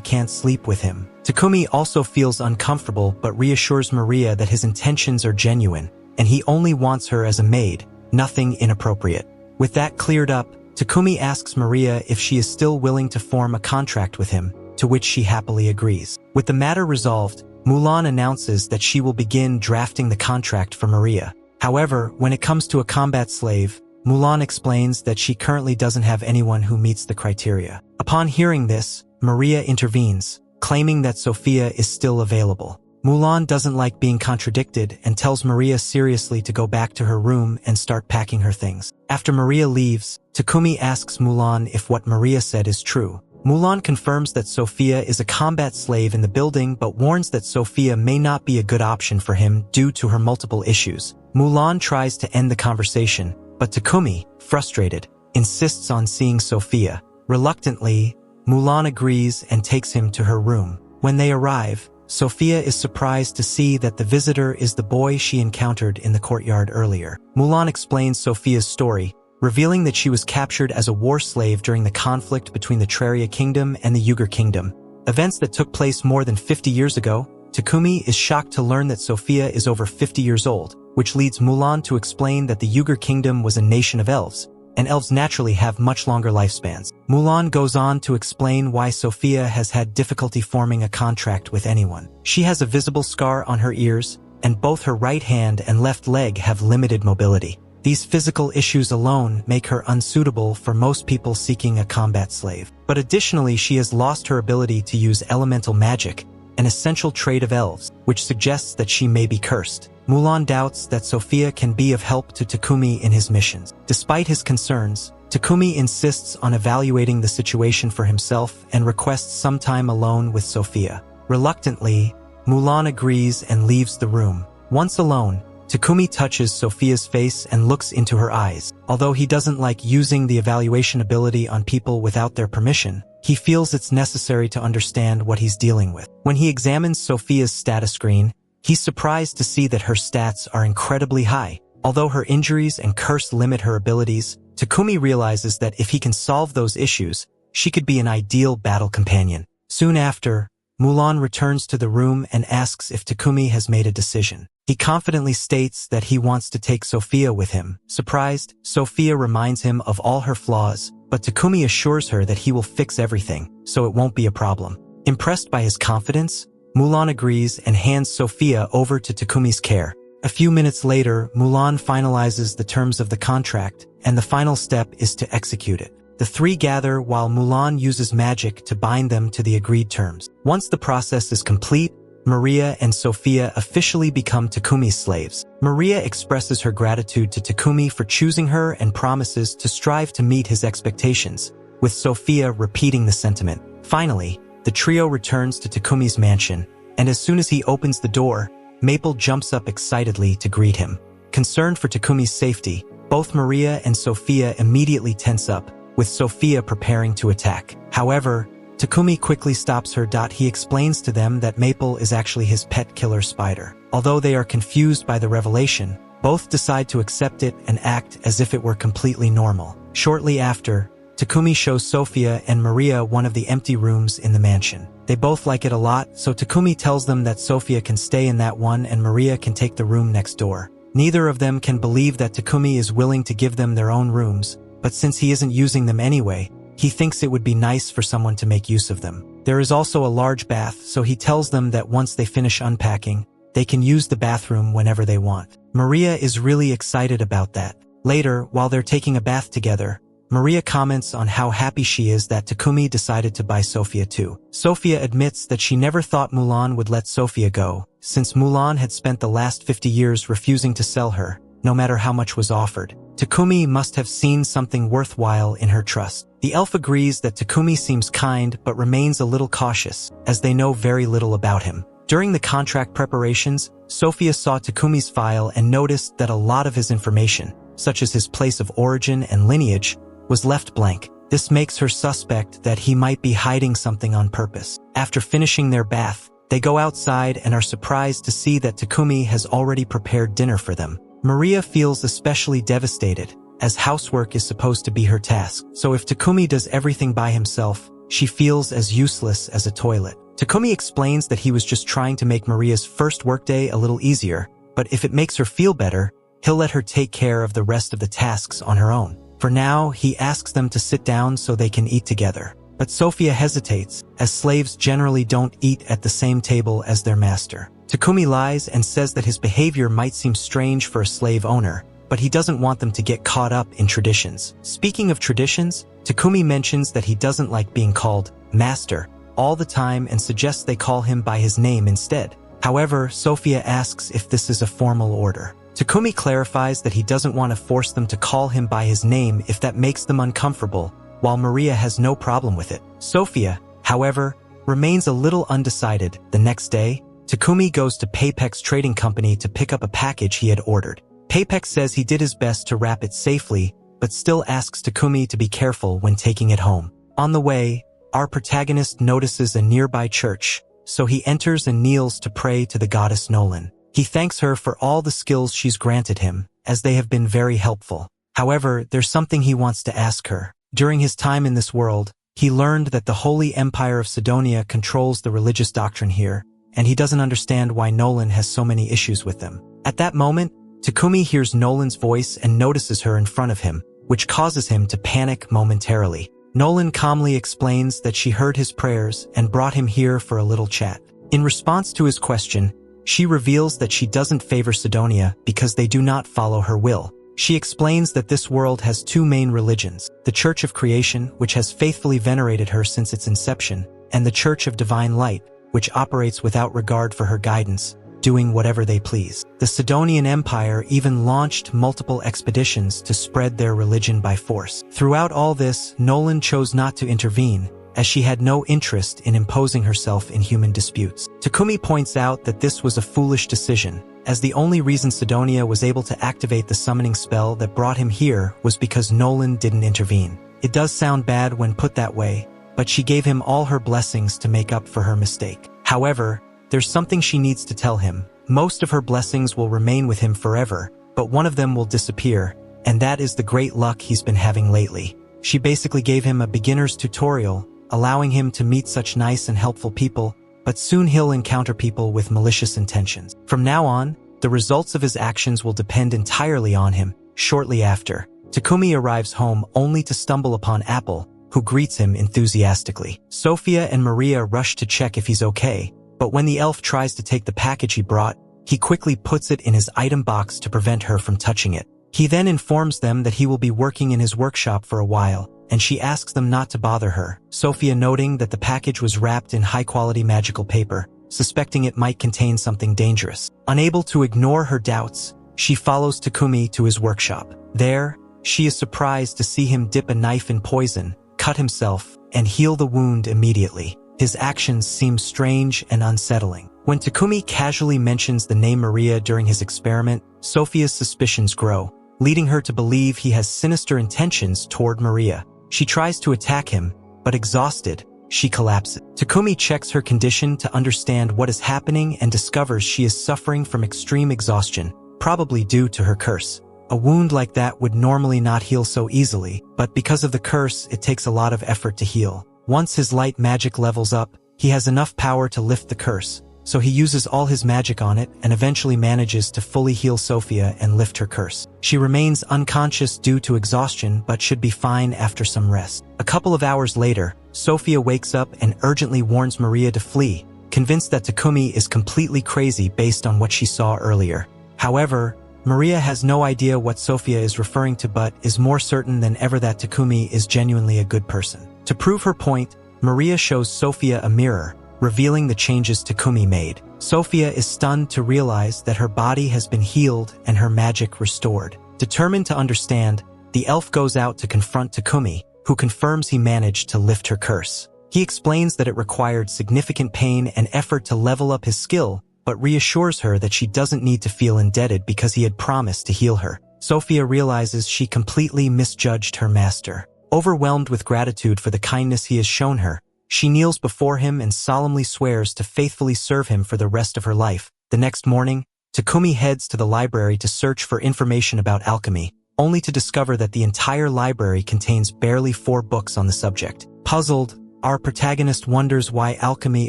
can't sleep with him. Takumi also feels uncomfortable but reassures Maria that his intentions are genuine, and he only wants her as a maid, nothing inappropriate. With that cleared up, Takumi asks Maria if she is still willing to form a contract with him, to which she happily agrees. With the matter resolved, Mulan announces that she will begin drafting the contract for Maria. However, when it comes to a combat slave, Mulan explains that she currently doesn't have anyone who meets the criteria. Upon hearing this, Maria intervenes, claiming that Sophia is still available. Mulan doesn't like being contradicted and tells Maria seriously to go back to her room and start packing her things. After Maria leaves, Takumi asks Mulan if what Maria said is true. Mulan confirms that Sophia is a combat slave in the building but warns that Sophia may not be a good option for him due to her multiple issues. Mulan tries to end the conversation, but Takumi, frustrated, insists on seeing Sophia. Reluctantly, Mulan agrees and takes him to her room. When they arrive, Sophia is surprised to see that the visitor is the boy she encountered in the courtyard earlier. Mulan explains Sophia's story, revealing that she was captured as a war slave during the conflict between the Traria Kingdom and the Uyghur Kingdom, events that took place more than 50 years ago. Takumi is shocked to learn that Sophia is over 50 years old, which leads Mulan to explain that the Uyghur Kingdom was a nation of elves, and elves naturally have much longer lifespans. Mulan goes on to explain why Sophia has had difficulty forming a contract with anyone. She has a visible scar on her ears, and both her right hand and left leg have limited mobility. These physical issues alone make her unsuitable for most people seeking a combat slave. But additionally, she has lost her ability to use elemental magic, an essential trait of elves, which suggests that she may be cursed. Mulan doubts that Sophia can be of help to Takumi in his missions. Despite his concerns, Takumi insists on evaluating the situation for himself and requests some time alone with Sophia. Reluctantly, Mulan agrees and leaves the room. Once alone, Takumi touches Sophia's face and looks into her eyes. Although he doesn't like using the evaluation ability on people without their permission, he feels it's necessary to understand what he's dealing with. When he examines Sophia's status screen, he's surprised to see that her stats are incredibly high. Although her injuries and curse limit her abilities, Takumi realizes that if he can solve those issues, she could be an ideal battle companion. Soon after, Mulan returns to the room and asks if Takumi has made a decision. He confidently states that he wants to take Sophia with him. Surprised, Sophia reminds him of all her flaws, but Takumi assures her that he will fix everything, so it won't be a problem. Impressed by his confidence, Mulan agrees and hands Sophia over to Takumi's care. A few minutes later, Mulan finalizes the terms of the contract, and the final step is to execute it. The three gather while Mulan uses magic to bind them to the agreed terms. Once the process is complete, Maria and Sophia officially become Takumi's slaves. Maria expresses her gratitude to Takumi for choosing her and promises to strive to meet his expectations, with Sophia repeating the sentiment. Finally, the trio returns to Takumi's mansion, and as soon as he opens the door, Maple jumps up excitedly to greet him. Concerned for Takumi's safety, both Maria and Sophia immediately tense up, with Sophia preparing to attack. However, Takumi quickly stops her. He explains to them that Maple is actually his pet killer spider. Although they are confused by the revelation, both decide to accept it and act as if it were completely normal. Shortly after, Takumi shows Sophia and Maria one of the empty rooms in the mansion. They both like it a lot, so Takumi tells them that Sophia can stay in that one and Maria can take the room next door. Neither of them can believe that Takumi is willing to give them their own rooms, but since he isn't using them anyway, he thinks it would be nice for someone to make use of them. There is also a large bath, so he tells them that once they finish unpacking, they can use the bathroom whenever they want. Maria is really excited about that. Later, while they're taking a bath together, Maria comments on how happy she is that Takumi decided to buy Sophia too. Sophia admits that she never thought Mulan would let Sophia go, since Mulan had spent the last 50 years refusing to sell her, no matter how much was offered. Takumi must have seen something worthwhile in her trust. The elf agrees that Takumi seems kind but remains a little cautious, as they know very little about him. During the contract preparations, Sophia saw Takumi's file and noticed that a lot of his information, such as his place of origin and lineage, was left blank. This makes her suspect that he might be hiding something on purpose. After finishing their bath, they go outside and are surprised to see that Takumi has already prepared dinner for them. Maria feels especially devastated, as housework is supposed to be her task. So if Takumi does everything by himself, she feels as useless as a toilet. Takumi explains that he was just trying to make Maria's first workday a little easier, but if it makes her feel better, he'll let her take care of the rest of the tasks on her own. For now, he asks them to sit down so they can eat together. But Sophia hesitates, as slaves generally don't eat at the same table as their master. Takumi lies and says that his behavior might seem strange for a slave owner, but he doesn't want them to get caught up in traditions. Speaking of traditions, Takumi mentions that he doesn't like being called master all the time and suggests they call him by his name instead. However, Sophia asks if this is a formal order. Takumi clarifies that he doesn't want to force them to call him by his name if that makes them uncomfortable, while Maria has no problem with it. Sophia, however, remains a little undecided. The next day, Takumi goes to Paypex Trading Company to pick up a package he had ordered. Paypex says he did his best to wrap it safely, but still asks Takumi to be careful when taking it home. On the way, our protagonist notices a nearby church, so he enters and kneels to pray to the goddess Nolan. He thanks her for all the skills she's granted him, as they have been very helpful. However, there's something he wants to ask her. During his time in this world, he learned that the Holy Empire of Sidonia controls the religious doctrine here, and he doesn't understand why Nolan has so many issues with them. At that moment, Takumi hears Nolan's voice and notices her in front of him, which causes him to panic momentarily. Nolan calmly explains that she heard his prayers and brought him here for a little chat. In response to his question, she reveals that she doesn't favor Sidonia because they do not follow her will. She explains that this world has two main religions, the Church of Creation, which has faithfully venerated her since its inception, and the Church of Divine Light, which operates without regard for her guidance, doing whatever they please. The Sidonian Empire even launched multiple expeditions to spread their religion by force. Throughout all this, Nolan chose not to intervene, as she had no interest in imposing herself in human disputes. Takumi points out that this was a foolish decision, as the only reason Sidonia was able to activate the summoning spell that brought him here was because Nolan didn't intervene. It does sound bad when put that way, but she gave him all her blessings to make up for her mistake. However, there's something she needs to tell him. Most of her blessings will remain with him forever, but one of them will disappear, and that is the great luck he's been having lately. She basically gave him a beginner's tutorial, allowing him to meet such nice and helpful people, but soon he'll encounter people with malicious intentions. From now on, the results of his actions will depend entirely on him. Shortly after, Takumi arrives home only to stumble upon Apple, who greets him enthusiastically. Sophia and Maria rush to check if he's okay, but when the elf tries to take the package he brought, he quickly puts it in his item box to prevent her from touching it. He then informs them that he will be working in his workshop for a while, and she asks them not to bother her. Sophia, noting that the package was wrapped in high-quality magical paper, suspecting it might contain something dangerous. Unable to ignore her doubts, she follows Takumi to his workshop. There, she is surprised to see him dip a knife in poison, cut himself, and heal the wound immediately. His actions seem strange and unsettling. When Takumi casually mentions the name Maria during his experiment, Sophia's suspicions grow, leading her to believe he has sinister intentions toward Maria. She tries to attack him, but exhausted, she collapses. Takumi checks her condition to understand what is happening and discovers she is suffering from extreme exhaustion, probably due to her curse. A wound like that would normally not heal so easily, but because of the curse, it takes a lot of effort to heal. Once his light magic levels up, he has enough power to lift the curse, so he uses all his magic on it and eventually manages to fully heal Sophia and lift her curse. She remains unconscious due to exhaustion but should be fine after some rest. A couple of hours later, Sophia wakes up and urgently warns Maria to flee, convinced that Takumi is completely crazy based on what she saw earlier. However, Maria has no idea what Sophia is referring to but is more certain than ever that Takumi is genuinely a good person. To prove her point, Maria shows Sophia a mirror, revealing the changes Takumi made. Sophia is stunned to realize that her body has been healed and her magic restored. Determined to understand, the elf goes out to confront Takumi, who confirms he managed to lift her curse. He explains that it required significant pain and effort to level up his skill, but reassures her that she doesn't need to feel indebted because he had promised to heal her. Sophia realizes she completely misjudged her master. Overwhelmed with gratitude for the kindness he has shown her, she kneels before him and solemnly swears to faithfully serve him for the rest of her life. The next morning, Takumi heads to the library to search for information about alchemy, only to discover that the entire library contains barely 4 books on the subject. Puzzled, our protagonist wonders why alchemy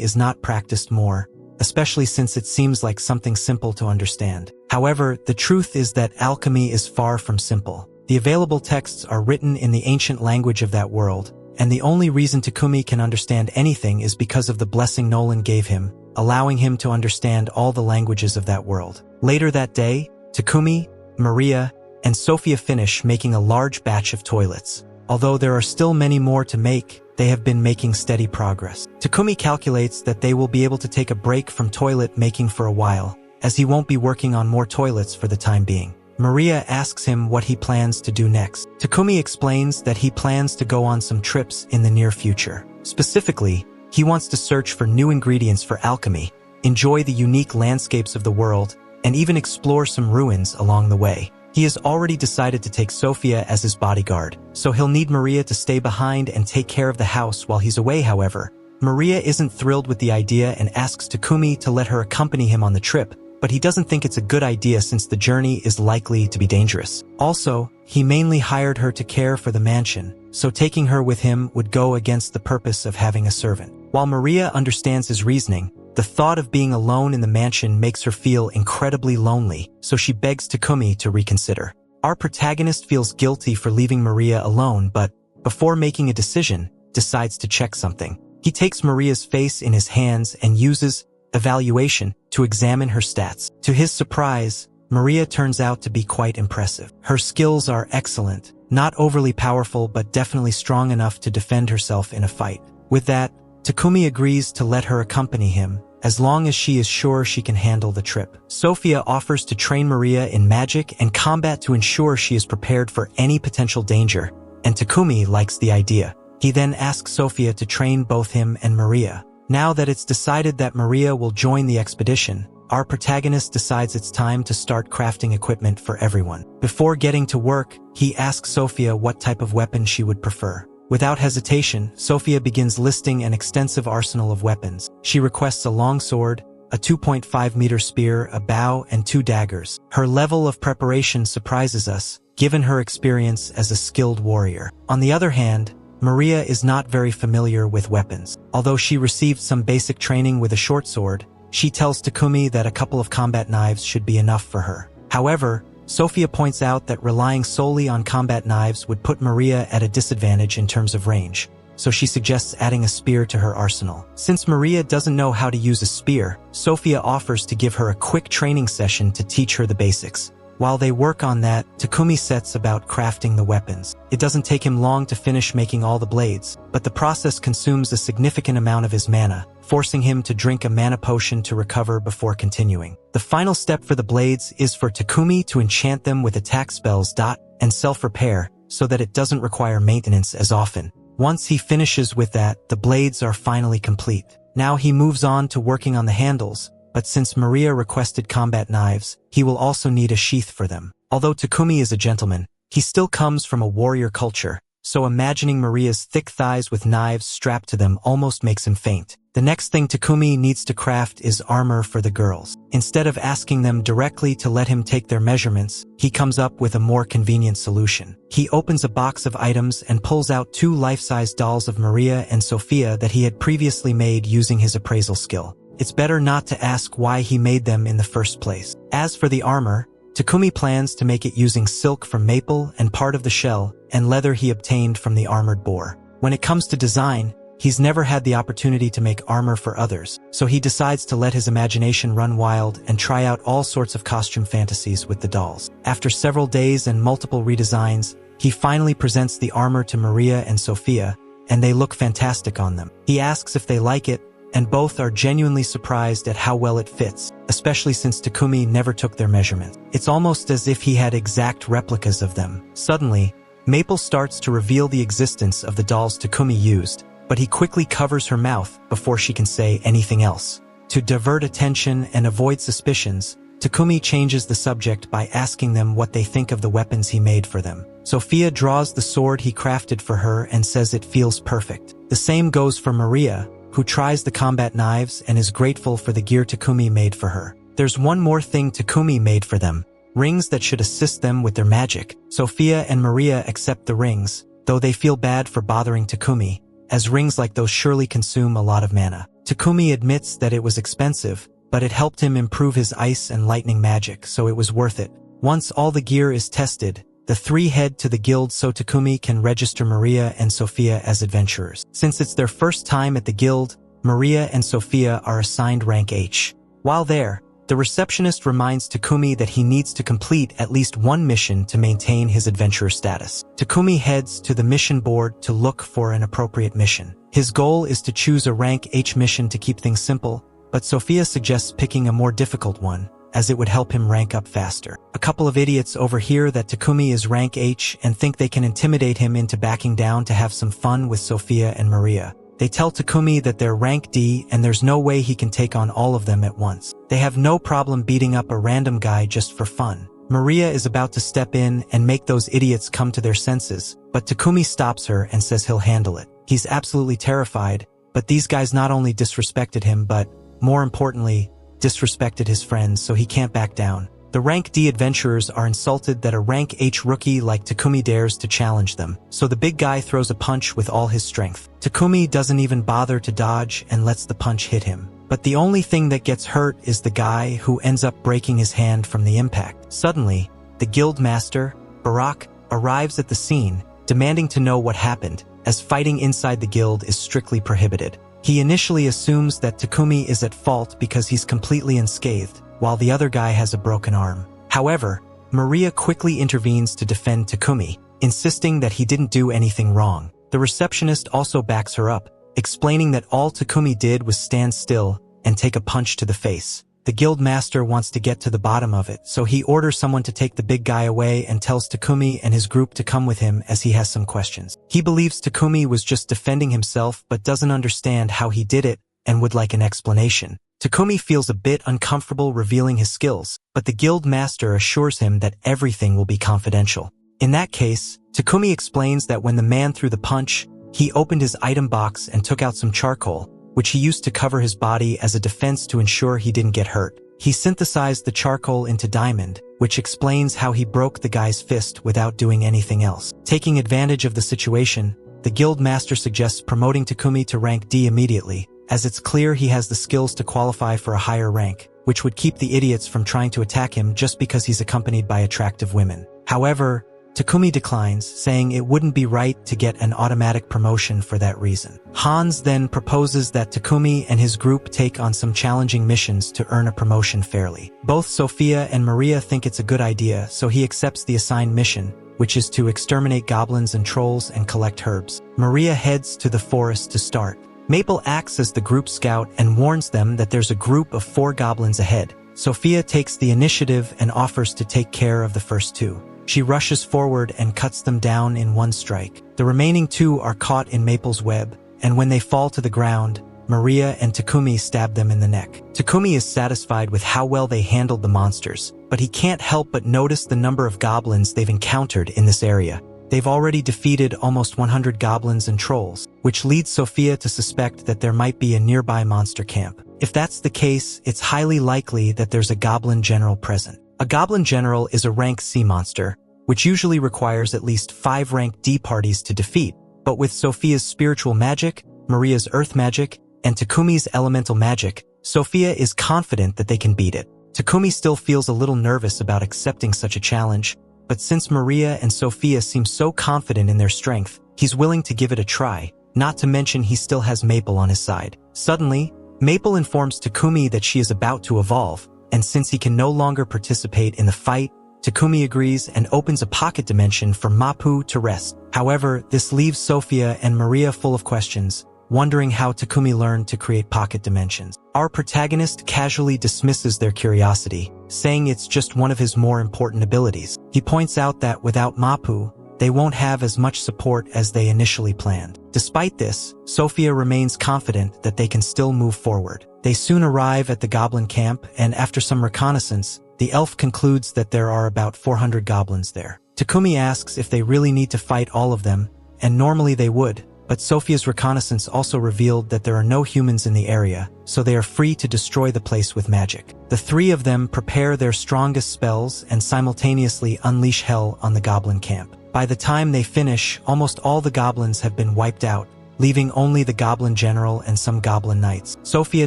is not practiced more, especially since it seems like something simple to understand. However, the truth is that alchemy is far from simple. The available texts are written in the ancient language of that world, and the only reason Takumi can understand anything is because of the blessing Nolan gave him, allowing him to understand all the languages of that world. Later that day, Takumi, Maria, and Sophia finish making a large batch of toilets. Although there are still many more to make, they have been making steady progress. Takumi calculates that they will be able to take a break from toilet making for a while, as he won't be working on more toilets for the time being. Maria asks him what he plans to do next. Takumi explains that he plans to go on some trips in the near future. Specifically, he wants to search for new ingredients for alchemy, enjoy the unique landscapes of the world, and even explore some ruins along the way. He has already decided to take Sophia as his bodyguard, so he'll need Maria to stay behind and take care of the house while he's away. However, Maria isn't thrilled with the idea and asks Takumi to let her accompany him on the trip, but he doesn't think it's a good idea since the journey is likely to be dangerous. Also, he mainly hired her to care for the mansion, so taking her with him would go against the purpose of having a servant. While Maria understands his reasoning, the thought of being alone in the mansion makes her feel incredibly lonely, so she begs Takumi to reconsider. Our protagonist feels guilty for leaving Maria alone, but, before making a decision, decides to check something. He takes Maria's face in his hands and uses evaluation to examine her stats. To his surprise, Maria turns out to be quite impressive. Her skills are excellent, not overly powerful but definitely strong enough to defend herself in a fight. With that, Takumi agrees to let her accompany him, as long as she is sure she can handle the trip. Sophia offers to train Maria in magic and combat to ensure she is prepared for any potential danger, and Takumi likes the idea. He then asks Sophia to train both him and Maria. Now that it's decided that Maria will join the expedition, our protagonist decides it's time to start crafting equipment for everyone. Before getting to work, he asks Sophia what type of weapon she would prefer. Without hesitation, Sophia begins listing an extensive arsenal of weapons. She requests a long sword, a 2.5-meter spear, a bow, and 2 daggers. Her level of preparation surprises us, given her experience as a skilled warrior. On the other hand, Maria is not very familiar with weapons. Although she received some basic training with a short sword, she tells Takumi that a couple of combat knives should be enough for her. However, Sophia points out that relying solely on combat knives would put Maria at a disadvantage in terms of range, so she suggests adding a spear to her arsenal. Since Maria doesn't know how to use a spear, Sophia offers to give her a quick training session to teach her the basics. While they work on that, Takumi sets about crafting the weapons. It doesn't take him long to finish making all the blades, but the process consumes a significant amount of his mana, forcing him to drink a mana potion to recover before continuing. The final step for the blades is for Takumi to enchant them with attack spells and self-repair, so that it doesn't require maintenance as often. Once he finishes with that, the blades are finally complete. Now he moves on to working on the handles, but since Maria requested combat knives, he will also need a sheath for them. Although Takumi is a gentleman, he still comes from a warrior culture, so imagining Maria's thick thighs with knives strapped to them almost makes him faint. The next thing Takumi needs to craft is armor for the girls. Instead of asking them directly to let him take their measurements, he comes up with a more convenient solution. He opens a box of items and pulls out 2 life-size dolls of Maria and Sophia that he had previously made using his appraisal skill. It's better not to ask why he made them in the first place. As for the armor, Takumi plans to make it using silk from maple and part of the shell, and leather he obtained from the armored boar. When it comes to design, he's never had the opportunity to make armor for others, so he decides to let his imagination run wild and try out all sorts of costume fantasies with the dolls. After several days and multiple redesigns, he finally presents the armor to Maria and Sophia, and they look fantastic on them. He asks if they like it, and both are genuinely surprised at how well it fits, especially since Takumi never took their measurements. It's almost as if he had exact replicas of them. Suddenly, Maple starts to reveal the existence of the dolls Takumi used, but he quickly covers her mouth before she can say anything else. To divert attention and avoid suspicions, Takumi changes the subject by asking them what they think of the weapons he made for them. Sophia draws the sword he crafted for her and says it feels perfect. The same goes for Maria, who tries the combat knives and is grateful for the gear Takumi made for her. There's one more thing Takumi made for them, rings that should assist them with their magic. Sophia and Maria accept the rings, though they feel bad for bothering Takumi, as rings like those surely consume a lot of mana. Takumi admits that it was expensive, but it helped him improve his ice and lightning magic, so it was worth it. Once all the gear is tested, the three head to the guild so Takumi can register Maria and Sophia as adventurers. Since it's their first time at the guild, Maria and Sophia are assigned rank H. While there, the receptionist reminds Takumi that he needs to complete at least one mission to maintain his adventurer status. Takumi heads to the mission board to look for an appropriate mission. His goal is to choose a rank H mission to keep things simple, but Sophia suggests picking a more difficult one, as it would help him rank up faster. A couple of idiots overhear that Takumi is rank H and think they can intimidate him into backing down to have some fun with Sophia and Maria. They tell Takumi that they're rank D and there's no way he can take on all of them at once. They have no problem beating up a random guy just for fun. Maria is about to step in and make those idiots come to their senses, but Takumi stops her and says he'll handle it. He's absolutely terrified, but these guys not only disrespected him but, more importantly, disrespected his friends, so he can't back down. The rank D adventurers are insulted that a rank H rookie like Takumi dares to challenge them, so the big guy throws a punch with all his strength. Takumi doesn't even bother to dodge and lets the punch hit him. But the only thing that gets hurt is the guy who ends up breaking his hand from the impact. Suddenly, the guild master, Barak, arrives at the scene, demanding to know what happened, as fighting inside the guild is strictly prohibited. He initially assumes that Takumi is at fault because he's completely unscathed, while the other guy has a broken arm. However, Maria quickly intervenes to defend Takumi, insisting that he didn't do anything wrong. The receptionist also backs her up, explaining that all Takumi did was stand still and take a punch to the face. The guild master wants to get to the bottom of it, so he orders someone to take the big guy away and tells Takumi and his group to come with him as he has some questions. He believes Takumi was just defending himself but doesn't understand how he did it and would like an explanation. Takumi feels a bit uncomfortable revealing his skills, but the guild master assures him that everything will be confidential. In that case, Takumi explains that when the man threw the punch, he opened his item box and took out some charcoal, which he used to cover his body as a defense to ensure he didn't get hurt. He synthesized the charcoal into diamond, which explains how he broke the guy's fist without doing anything else. Taking advantage of the situation, the guild master suggests promoting Takumi to rank D immediately, as it's clear he has the skills to qualify for a higher rank, which would keep the idiots from trying to attack him just because he's accompanied by attractive women. However, Takumi declines, saying it wouldn't be right to get an automatic promotion for that reason. Hans then proposes that Takumi and his group take on some challenging missions to earn a promotion fairly. Both Sophia and Maria think it's a good idea, so he accepts the assigned mission, which is to exterminate goblins and trolls and collect herbs. Maria heads to the forest to start. Maple acts as the group scout and warns them that there's a group of 4 goblins ahead. Sophia takes the initiative and offers to take care of the first 2. She rushes forward and cuts them down in one strike. The remaining 2 are caught in Maple's web, and when they fall to the ground, Maria and Takumi stab them in the neck. Takumi is satisfied with how well they handled the monsters, but he can't help but notice the number of goblins they've encountered in this area. They've already defeated almost 100 goblins and trolls, which leads Sophia to suspect that there might be a nearby monster camp. If that's the case, it's highly likely that there's a goblin general present. A goblin general is a rank C monster, which usually requires at least 5 rank D parties to defeat, but with Sophia's spiritual magic, Maria's earth magic, and Takumi's elemental magic, Sophia is confident that they can beat it. Takumi still feels a little nervous about accepting such a challenge, but since Maria and Sophia seem so confident in their strength, he's willing to give it a try, not to mention he still has Maple on his side. Suddenly, Maple informs Takumi that she is about to evolve, and since he can no longer participate in the fight, Takumi agrees and opens a pocket dimension for Mappu to rest. However, this leaves Sophia and Maria full of questions, wondering how Takumi learned to create pocket dimensions. Our protagonist casually dismisses their curiosity, saying it's just one of his more important abilities. He points out that without Mappu, they won't have as much support as they initially planned. Despite this, Sophia remains confident that they can still move forward. They soon arrive at the goblin camp, and after some reconnaissance, the elf concludes that there are about 400 goblins there. Takumi asks if they really need to fight all of them, and normally they would, but Sophia's reconnaissance also revealed that there are no humans in the area, so they are free to destroy the place with magic. The three of them prepare their strongest spells and simultaneously unleash hell on the goblin camp. By the time they finish, almost all the goblins have been wiped out, leaving only the goblin general and some goblin knights. Sophia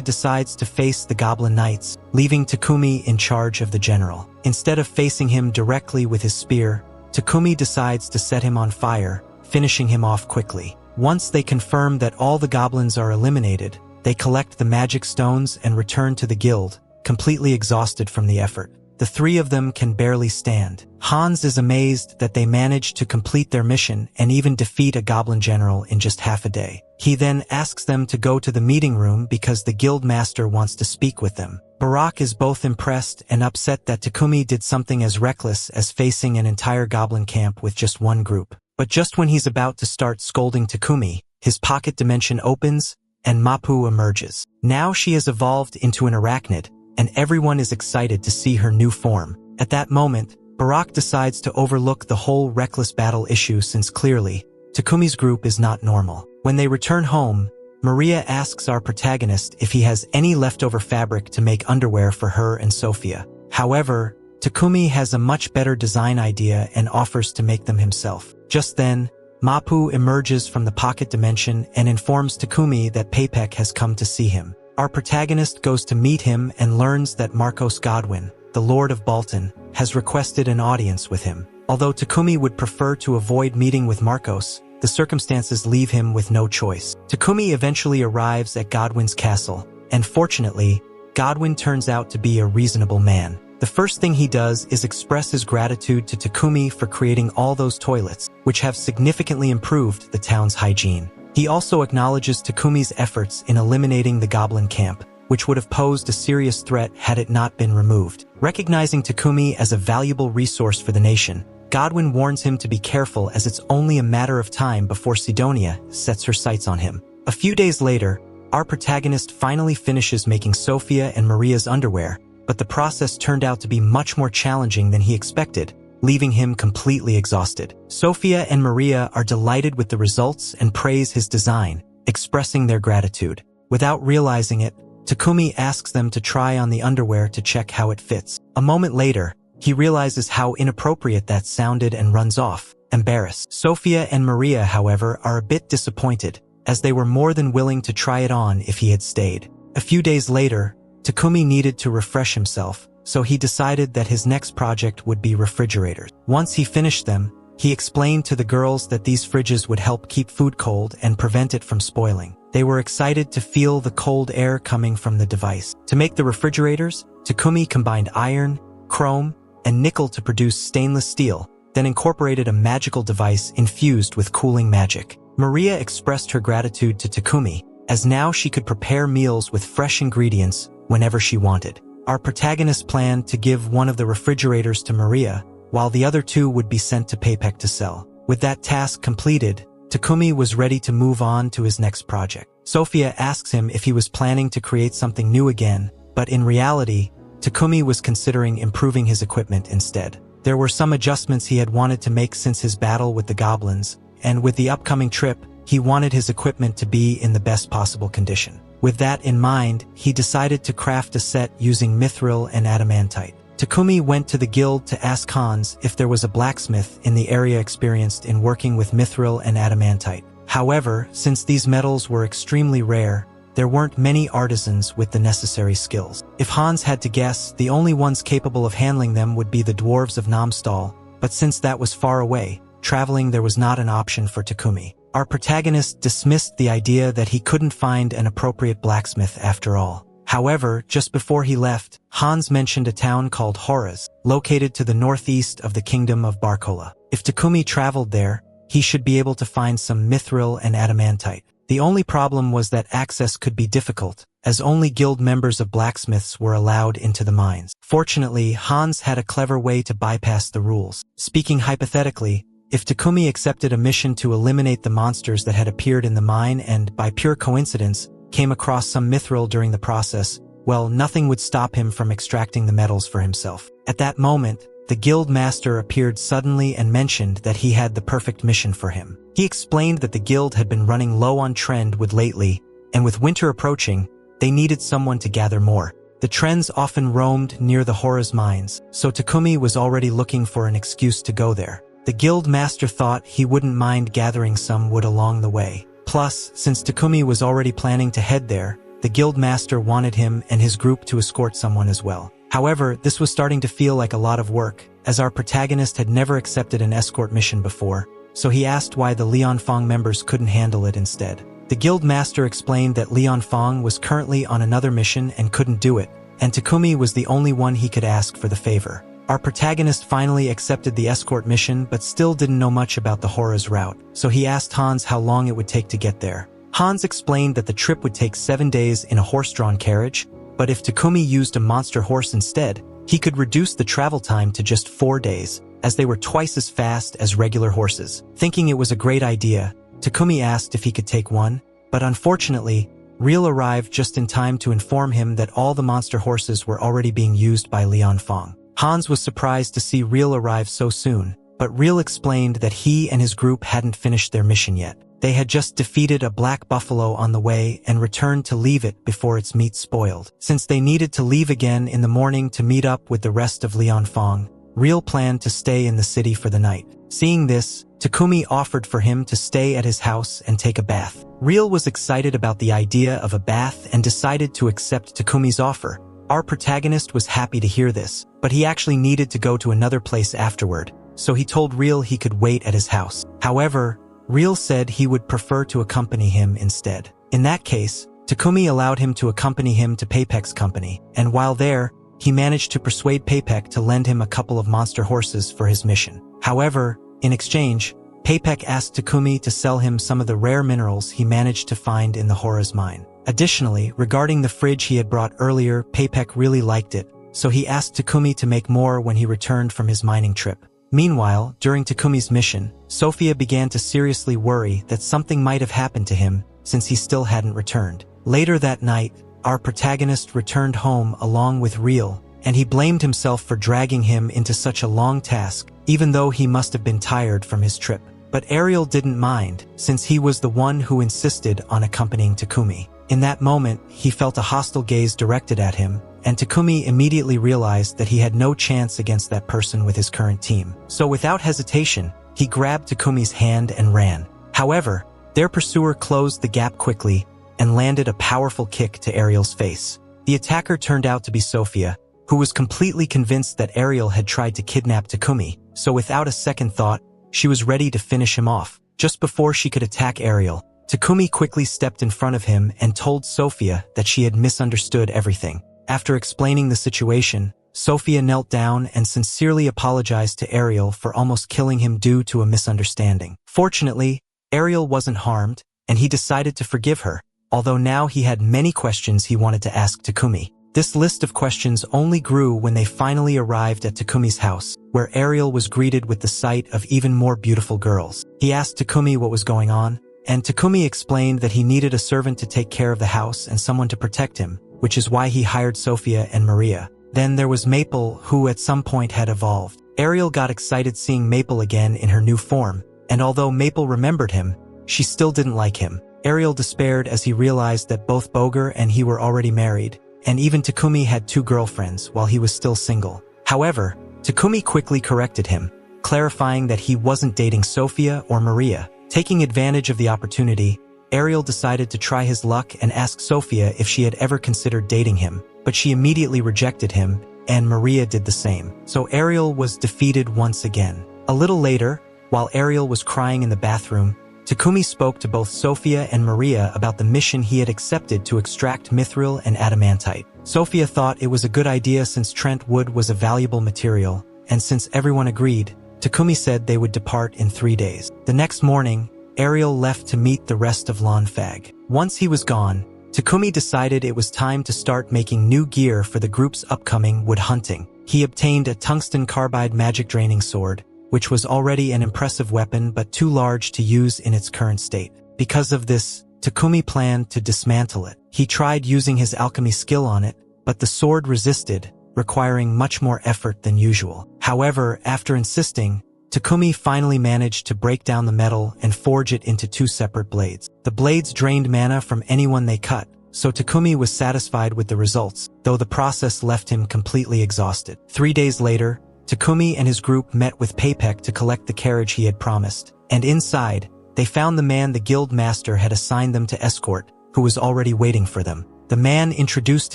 decides to face the goblin knights, leaving Takumi in charge of the general. Instead of facing him directly with his spear, Takumi decides to set him on fire, finishing him off quickly. Once they confirm that all the goblins are eliminated, they collect the magic stones and return to the guild, completely exhausted from the effort. The three of them can barely stand. Hans is amazed that they managed to complete their mission and even defeat a goblin general in just half a day. He then asks them to go to the meeting room because the guild master wants to speak with them. Barak is both impressed and upset that Takumi did something as reckless as facing an entire goblin camp with just one group. But just when he's about to start scolding Takumi, his pocket dimension opens and Mappu emerges. Now she has evolved into an arachnid, and everyone is excited to see her new form. At that moment, Barak decides to overlook the whole reckless battle issue since clearly, Takumi's group is not normal. When they return home, Maria asks our protagonist if he has any leftover fabric to make underwear for her and Sophia. However, Takumi has a much better design idea and offers to make them himself. Just then, Mappu emerges from the pocket dimension and informs Takumi that Papek has come to see him. Our protagonist goes to meet him and learns that Marcos Godwin, the Lord of Bolton, has requested an audience with him. Although Takumi would prefer to avoid meeting with Marcos, the circumstances leave him with no choice. Takumi eventually arrives at Godwin's castle, and fortunately, Godwin turns out to be a reasonable man. The first thing he does is express his gratitude to Takumi for creating all those toilets, which have significantly improved the town's hygiene. He also acknowledges Takumi's efforts in eliminating the goblin camp, which would have posed a serious threat had it not been removed. Recognizing Takumi as a valuable resource for the nation, Godwin warns him to be careful as it's only a matter of time before Sidonia sets her sights on him. A few days later, our protagonist finally finishes making Sophia and Maria's underwear, but the process turned out to be much more challenging than he expected, leaving him completely exhausted. Sophia and Maria are delighted with the results and praise his design, expressing their gratitude. Without realizing it, Takumi asks them to try on the underwear to check how it fits. A moment later, he realizes how inappropriate that sounded and runs off, embarrassed. Sophia and Maria, however, are a bit disappointed, as they were more than willing to try it on if he had stayed. A few days later, Takumi needed to refresh himself, so he decided that his next project would be refrigerators. Once he finished them, he explained to the girls that these fridges would help keep food cold and prevent it from spoiling. They were excited to feel the cold air coming from the device. To make the refrigerators, Takumi combined iron, chrome, and nickel to produce stainless steel, then incorporated a magical device infused with cooling magic. Maria expressed her gratitude to Takumi, as now she could prepare meals with fresh ingredients whenever she wanted. Our protagonist planned to give one of the refrigerators to Maria, while the other two would be sent to Papek to sell. With that task completed, Takumi was ready to move on to his next project. Sophia asks him if he was planning to create something new again, but in reality, Takumi was considering improving his equipment instead. There were some adjustments he had wanted to make since his battle with the goblins, and with the upcoming trip, he wanted his equipment to be in the best possible condition. With that in mind, he decided to craft a set using mithril and adamantite. Takumi went to the guild to ask Hans if there was a blacksmith in the area experienced in working with mithril and adamantite. However, since these metals were extremely rare, there weren't many artisans with the necessary skills. If Hans had to guess, the only ones capable of handling them would be the dwarves of Namstal, but since that was far away, traveling there was not an option for Takumi. Our protagonist dismissed the idea that he couldn't find an appropriate blacksmith after all. However, just before he left, Hans mentioned a town called Horaz, located to the northeast of the kingdom of Barcola. If Takumi traveled there, he should be able to find some mithril and adamantite. The only problem was that access could be difficult, as only guild members of blacksmiths were allowed into the mines. Fortunately, Hans had a clever way to bypass the rules. Speaking hypothetically, if Takumi accepted a mission to eliminate the monsters that had appeared in the mine and, by pure coincidence, came across some mithril during the process, well, nothing would stop him from extracting the metals for himself. At that moment, the guild master appeared suddenly and mentioned that he had the perfect mission for him. He explained that the guild had been running low on trend wood lately, and with winter approaching, they needed someone to gather more. The trends often roamed near the Hora's mines, so Takumi was already looking for an excuse to go there. The guild master thought he wouldn't mind gathering some wood along the way. Plus, since Takumi was already planning to head there, the guild master wanted him and his group to escort someone as well. However, this was starting to feel like a lot of work, as our protagonist had never accepted an escort mission before, so he asked why the Lianfang members couldn't handle it instead. The guild master explained that Lianfang was currently on another mission and couldn't do it, and Takumi was the only one he could ask for the favor. Our protagonist finally accepted the escort mission but still didn't know much about the Hora's route, so he asked Hans how long it would take to get there. Hans explained that the trip would take 7 days in a horse-drawn carriage, but if Takumi used a monster horse instead, he could reduce the travel time to just 4 days, as they were twice as fast as regular horses. Thinking it was a great idea, Takumi asked if he could take one, but unfortunately, Real arrived just in time to inform him that all the monster horses were already being used by Lianfang. Hans was surprised to see Real arrive so soon, but Real explained that he and his group hadn't finished their mission yet. They had just defeated a black buffalo on the way and returned to leave it before its meat spoiled. Since they needed to leave again in the morning to meet up with the rest of Lianfang, Real planned to stay in the city for the night. Seeing this, Takumi offered for him to stay at his house and take a bath. Real was excited about the idea of a bath and decided to accept Takumi's offer. Our protagonist was happy to hear this, but he actually needed to go to another place afterward, so he told Real he could wait at his house. However, Real said he would prefer to accompany him instead. In that case, Takumi allowed him to accompany him to Peipek's company, and while there, he managed to persuade Peipek to lend him a couple of monster horses for his mission. However, in exchange, Peipek asked Takumi to sell him some of the rare minerals he managed to find in the Hora's mine. Additionally, regarding the fridge he had brought earlier, Peipek really liked it, so he asked Takumi to make more when he returned from his mining trip. Meanwhile, during Takumi's mission, Sophia began to seriously worry that something might have happened to him since he still hadn't returned. Later that night, our protagonist returned home along with Real, and he blamed himself for dragging him into such a long task, even though he must have been tired from his trip. But Ariel didn't mind, since he was the one who insisted on accompanying Takumi. In that moment, he felt a hostile gaze directed at him, and Takumi immediately realized that he had no chance against that person with his current team. So without hesitation, he grabbed Takumi's hand and ran. However, their pursuer closed the gap quickly and landed a powerful kick to Ariel's face. The attacker turned out to be Sophia, who was completely convinced that Ariel had tried to kidnap Takumi, so without a second thought, she was ready to finish him off. Just before she could attack Ariel, Takumi quickly stepped in front of him and told Sophia that she had misunderstood everything. After explaining the situation, Sophia knelt down and sincerely apologized to Ariel for almost killing him due to a misunderstanding. Fortunately, Ariel wasn't harmed, and he decided to forgive her, although now he had many questions he wanted to ask Takumi. This list of questions only grew when they finally arrived at Takumi's house, where Ariel was greeted with the sight of even more beautiful girls. He asked Takumi what was going on, and Takumi explained that he needed a servant to take care of the house and someone to protect him, which is why he hired Sophia and Maria. Then there was Maple, who at some point had evolved. Ariel got excited seeing Maple again in her new form, and although Maple remembered him, she still didn't like him. Ariel despaired as he realized that both Boger and he were already married, and even Takumi had 2 girlfriends while he was still single. However, Takumi quickly corrected him, clarifying that he wasn't dating Sophia or Maria. Taking advantage of the opportunity, Ariel decided to try his luck and ask Sophia if she had ever considered dating him, but she immediately rejected him, and Maria did the same. So Ariel was defeated once again. A little later, while Ariel was crying in the bathroom, Takumi spoke to both Sophia and Maria about the mission he had accepted to extract mithril and adamantite. Sophia thought it was a good idea since Trent wood was a valuable material, and since everyone agreed, Takumi said they would depart in 3 days. The next morning, Ariel left to meet the rest of Lanfag. Once he was gone, Takumi decided it was time to start making new gear for the group's upcoming wood hunting. He obtained a tungsten carbide magic draining sword, which was already an impressive weapon but too large to use in its current state. Because of this, Takumi planned to dismantle it. He tried using his alchemy skill on it, but the sword resisted, requiring much more effort than usual. However, after insisting, Takumi finally managed to break down the metal and forge it into 2 separate blades. The blades drained mana from anyone they cut, so Takumi was satisfied with the results, though the process left him completely exhausted. 3 days later, Takumi and his group met with Paypek to collect the carriage he had promised, and inside, they found the man the guild master had assigned them to escort, who was already waiting for them. The man introduced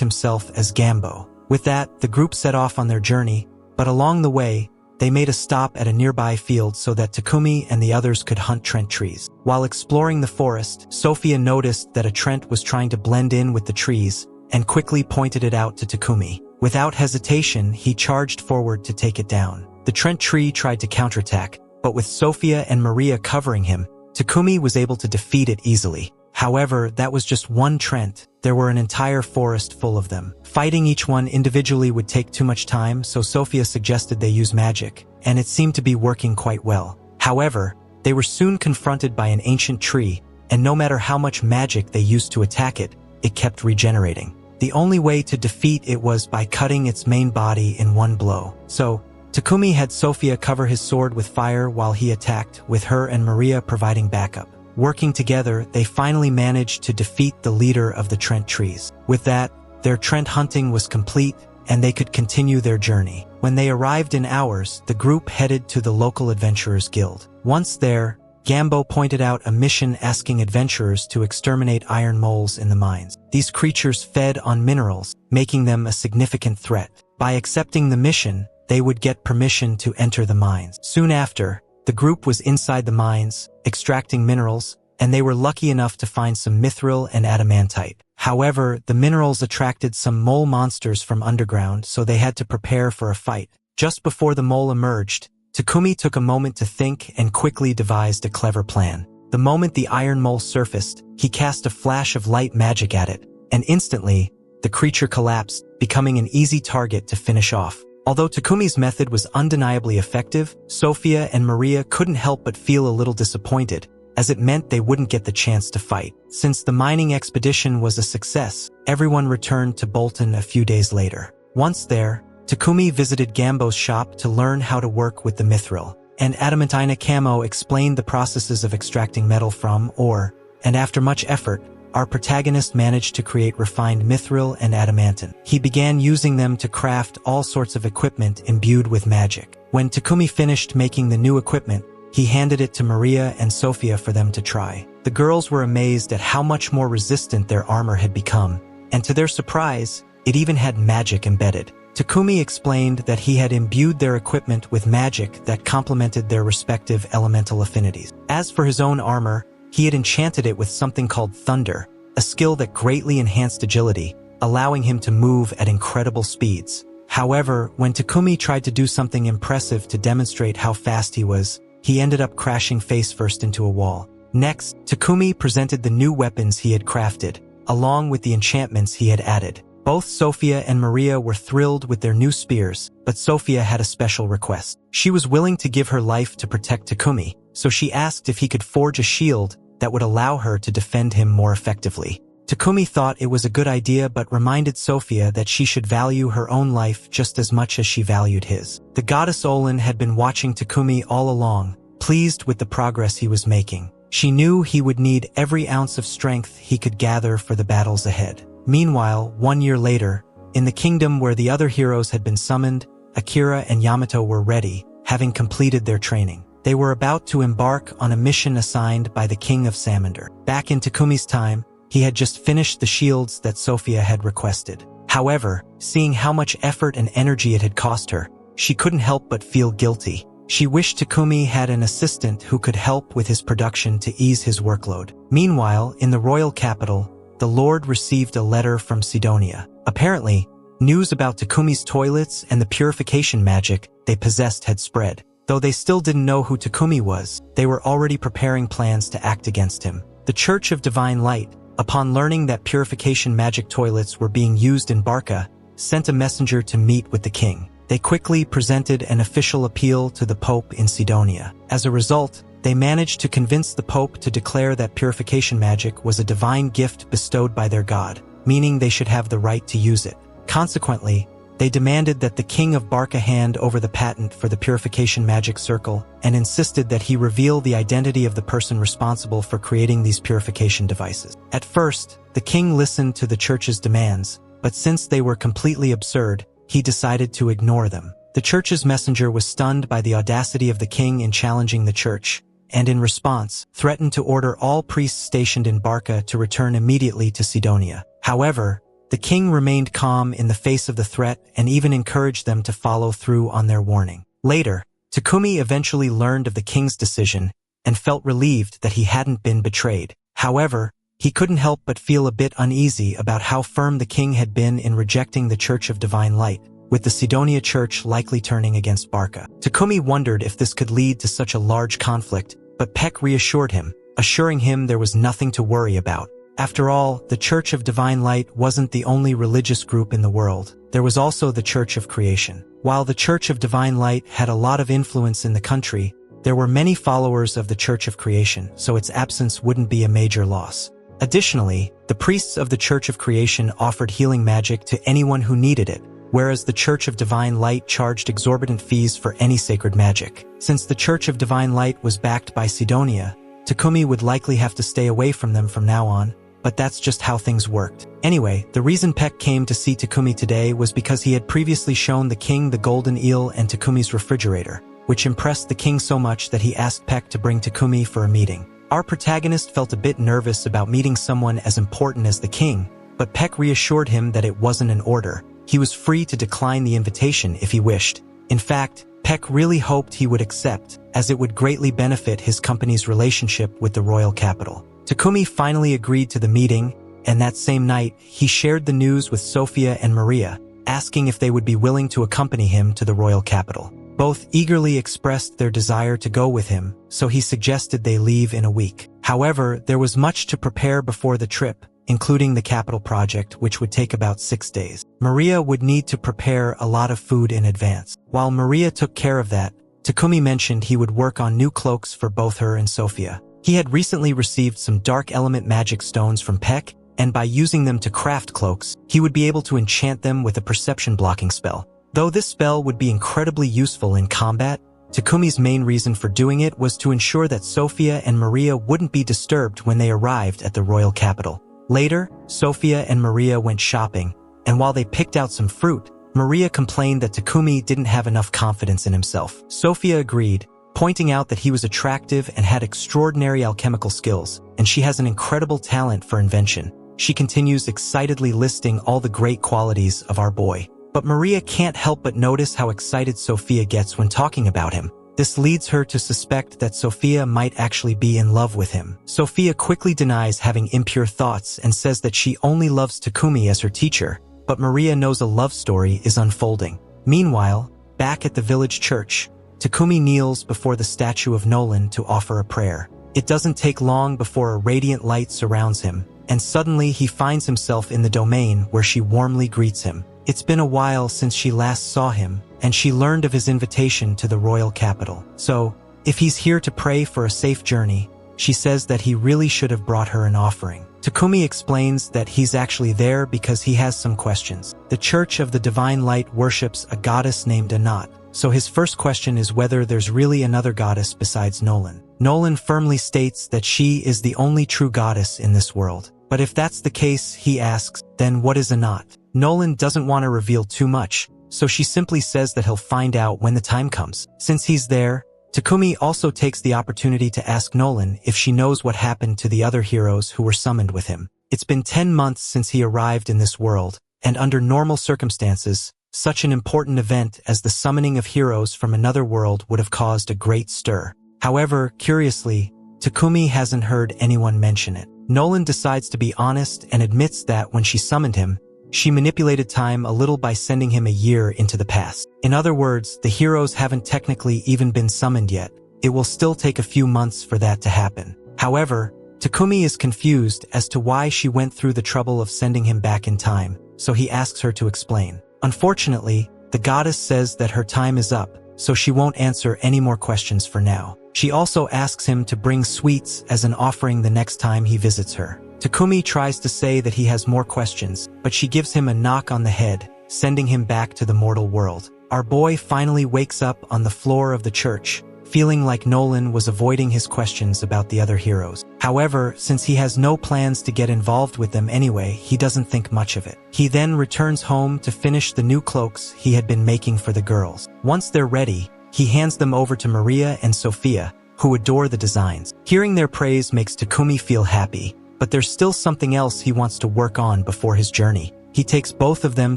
himself as Gambo. With that, the group set off on their journey, but along the way, they made a stop at a nearby field so that Takumi and the others could hunt Trent trees. While exploring the forest, Sophia noticed that a Trent was trying to blend in with the trees and quickly pointed it out to Takumi. Without hesitation, he charged forward to take it down. The Trent tree tried to counterattack, but with Sophia and Maria covering him, Takumi was able to defeat it easily. However, that was just one Trent. There were an entire forest full of them. Fighting each one individually would take too much time, so Sophia suggested they use magic, and it seemed to be working quite well. However, they were soon confronted by an ancient tree, and no matter how much magic they used to attack it, it kept regenerating. The only way to defeat it was by cutting its main body in one blow. So, Takumi had Sophia cover his sword with fire while he attacked, with her and Maria providing backup. Working together, they finally managed to defeat the leader of the Trent trees. With that, their Trent hunting was complete, and they could continue their journey. When they arrived in Hours, the group headed to the local adventurers guild. Once there, Gambo pointed out a mission asking adventurers to exterminate iron moles in the mines. These creatures fed on minerals, making them a significant threat. By accepting the mission, they would get permission to enter the mines. Soon after, the group was inside the mines, extracting minerals, and they were lucky enough to find some mithril and adamantite. However, the minerals attracted some mole monsters from underground, so they had to prepare for a fight. Just before the mole emerged, Takumi took a moment to think and quickly devised a clever plan. The moment the iron mole surfaced, he cast a flash of light magic at it, and instantly, the creature collapsed, becoming an easy target to finish off. Although Takumi's method was undeniably effective, Sophia and Maria couldn't help but feel a little disappointed, as it meant they wouldn't get the chance to fight. Since the mining expedition was a success, everyone returned to Bolton a few days later. Once there, Takumi visited Gambo's shop to learn how to work with the mithril, and Adamantina Camo explained the processes of extracting metal from ore, and after much effort, our protagonist managed to create refined mithril and adamantine. He began using them to craft all sorts of equipment imbued with magic. When Takumi finished making the new equipment, he handed it to Maria and Sophia for them to try. The girls were amazed at how much more resistant their armor had become, and to their surprise, it even had magic embedded. Takumi explained that he had imbued their equipment with magic that complemented their respective elemental affinities. As for his own armor, he had enchanted it with something called Thunder, a skill that greatly enhanced agility, allowing him to move at incredible speeds. However, when Takumi tried to do something impressive to demonstrate how fast he was, he ended up crashing face first into a wall. Next, Takumi presented the new weapons he had crafted, along with the enchantments he had added. Both Sophia and Maria were thrilled with their new spears, but Sophia had a special request. She was willing to give her life to protect Takumi, so she asked if he could forge a shield that would allow her to defend him more effectively. Takumi thought it was a good idea but reminded Sophia that she should value her own life just as much as she valued his. The goddess Olin had been watching Takumi all along, pleased with the progress he was making. She knew he would need every ounce of strength he could gather for the battles ahead. Meanwhile, 1 year later, in the kingdom where the other heroes had been summoned, Akira and Yamato were ready, having completed their training. They were about to embark on a mission assigned by the King of Samander. Back in Takumi's time, he had just finished the shields that Sophia had requested. However, seeing how much effort and energy it had cost her, she couldn't help but feel guilty. She wished Takumi had an assistant who could help with his production to ease his workload. Meanwhile, in the royal capital, the Lord received a letter from Sidonia. Apparently, news about Takumi's toilets and the purification magic they possessed had spread. Though they still didn't know who Takumi was, they were already preparing plans to act against him. The Church of Divine Light, upon learning that purification magic toilets were being used in Barca, sent a messenger to meet with the king. They quickly presented an official appeal to the Pope in Sidonia. As a result, they managed to convince the Pope to declare that purification magic was a divine gift bestowed by their god, meaning they should have the right to use it. Consequently, they demanded that the king of Barca hand over the patent for the purification magic circle and insisted that he reveal the identity of the person responsible for creating these purification devices. At first, the king listened to the church's demands, but since they were completely absurd, he decided to ignore them. The church's messenger was stunned by the audacity of the king in challenging the church, and in response, threatened to order all priests stationed in Barca to return immediately to Sidonia. However, the king remained calm in the face of the threat and even encouraged them to follow through on their warning. Later, Takumi eventually learned of the king's decision and felt relieved that he hadn't been betrayed. However, he couldn't help but feel a bit uneasy about how firm the king had been in rejecting the Church of Divine Light, with the Sidonia Church likely turning against Barca. Takumi wondered if this could lead to such a large conflict, but Peck reassured him, assuring him there was nothing to worry about. After all, the Church of Divine Light wasn't the only religious group in the world. There was also the Church of Creation. While the Church of Divine Light had a lot of influence in the country, there were many followers of the Church of Creation, so its absence wouldn't be a major loss. Additionally, the priests of the Church of Creation offered healing magic to anyone who needed it, whereas the Church of Divine Light charged exorbitant fees for any sacred magic. Since the Church of Divine Light was backed by Sidonia, Takumi would likely have to stay away from them from now on, but that's just how things worked. Anyway, the reason Peck came to see Takumi today was because he had previously shown the king the golden eel and Takumi's refrigerator, which impressed the king so much that he asked Peck to bring Takumi for a meeting. Our protagonist felt a bit nervous about meeting someone as important as the king, but Peck reassured him that it wasn't an order. He was free to decline the invitation if he wished. In fact, Peck really hoped he would accept, as it would greatly benefit his company's relationship with the royal capital. Takumi finally agreed to the meeting, and that same night, he shared the news with Sophia and Maria, asking if they would be willing to accompany him to the royal capital. Both eagerly expressed their desire to go with him, so he suggested they leave in a week. However, there was much to prepare before the trip, including the capital project, which would take about 6 days. Maria would need to prepare a lot of food in advance. While Maria took care of that, Takumi mentioned he would work on new cloaks for both her and Sophia. He had recently received some dark element magic stones from Peck, and by using them to craft cloaks, he would be able to enchant them with a perception blocking spell. Though this spell would be incredibly useful in combat, Takumi's main reason for doing it was to ensure that Sophia and Maria wouldn't be disturbed when they arrived at the royal capital. Later, Sophia and Maria went shopping, and while they picked out some fruit, Maria complained that Takumi didn't have enough confidence in himself. Sophia agreed, pointing out that he was attractive and had extraordinary alchemical skills, and she has an incredible talent for invention. She continues excitedly listing all the great qualities of our boy. But Maria can't help but notice how excited Sophia gets when talking about him. This leads her to suspect that Sophia might actually be in love with him. Sophia quickly denies having impure thoughts and says that she only loves Takumi as her teacher, but Maria knows a love story is unfolding. Meanwhile, back at the village church, Takumi kneels before the statue of Nolan to offer a prayer. It doesn't take long before a radiant light surrounds him, and suddenly he finds himself in the domain where she warmly greets him. It's been a while since she last saw him, and she learned of his invitation to the royal capital. So, if he's here to pray for a safe journey, she says that he really should have brought her an offering. Takumi explains that he's actually there because he has some questions. The Church of the Divine Light worships a goddess named Anat, so his first question is whether there's really another goddess besides Nolan. Nolan firmly states that she is the only true goddess in this world. But if that's the case, he asks, then what is Anat? Nolan doesn't want to reveal too much, so she simply says that he'll find out when the time comes. Since he's there, Takumi also takes the opportunity to ask Nolan if she knows what happened to the other heroes who were summoned with him. It's been 10 months since he arrived in this world, and under normal circumstances, such an important event as the summoning of heroes from another world would have caused a great stir. However, curiously, Takumi hasn't heard anyone mention it. Nolan decides to be honest and admits that when she summoned him, she manipulated time a little by sending him a year into the past. In other words, the heroes haven't technically even been summoned yet. It will still take a few months for that to happen. However, Takumi is confused as to why she went through the trouble of sending him back in time, so he asks her to explain. Unfortunately, the goddess says that her time is up, so she won't answer any more questions for now. She also asks him to bring sweets as an offering the next time he visits her. Takumi tries to say that he has more questions, but she gives him a knock on the head, sending him back to the mortal world. Our boy finally wakes up on the floor of the church, feeling like Nolan was avoiding his questions about the other heroes. However, since he has no plans to get involved with them anyway, he doesn't think much of it. He then returns home to finish the new cloaks he had been making for the girls. Once they're ready, he hands them over to Maria and Sophia, who adore the designs. Hearing their praise makes Takumi feel happy, but there's still something else he wants to work on before his journey. He takes both of them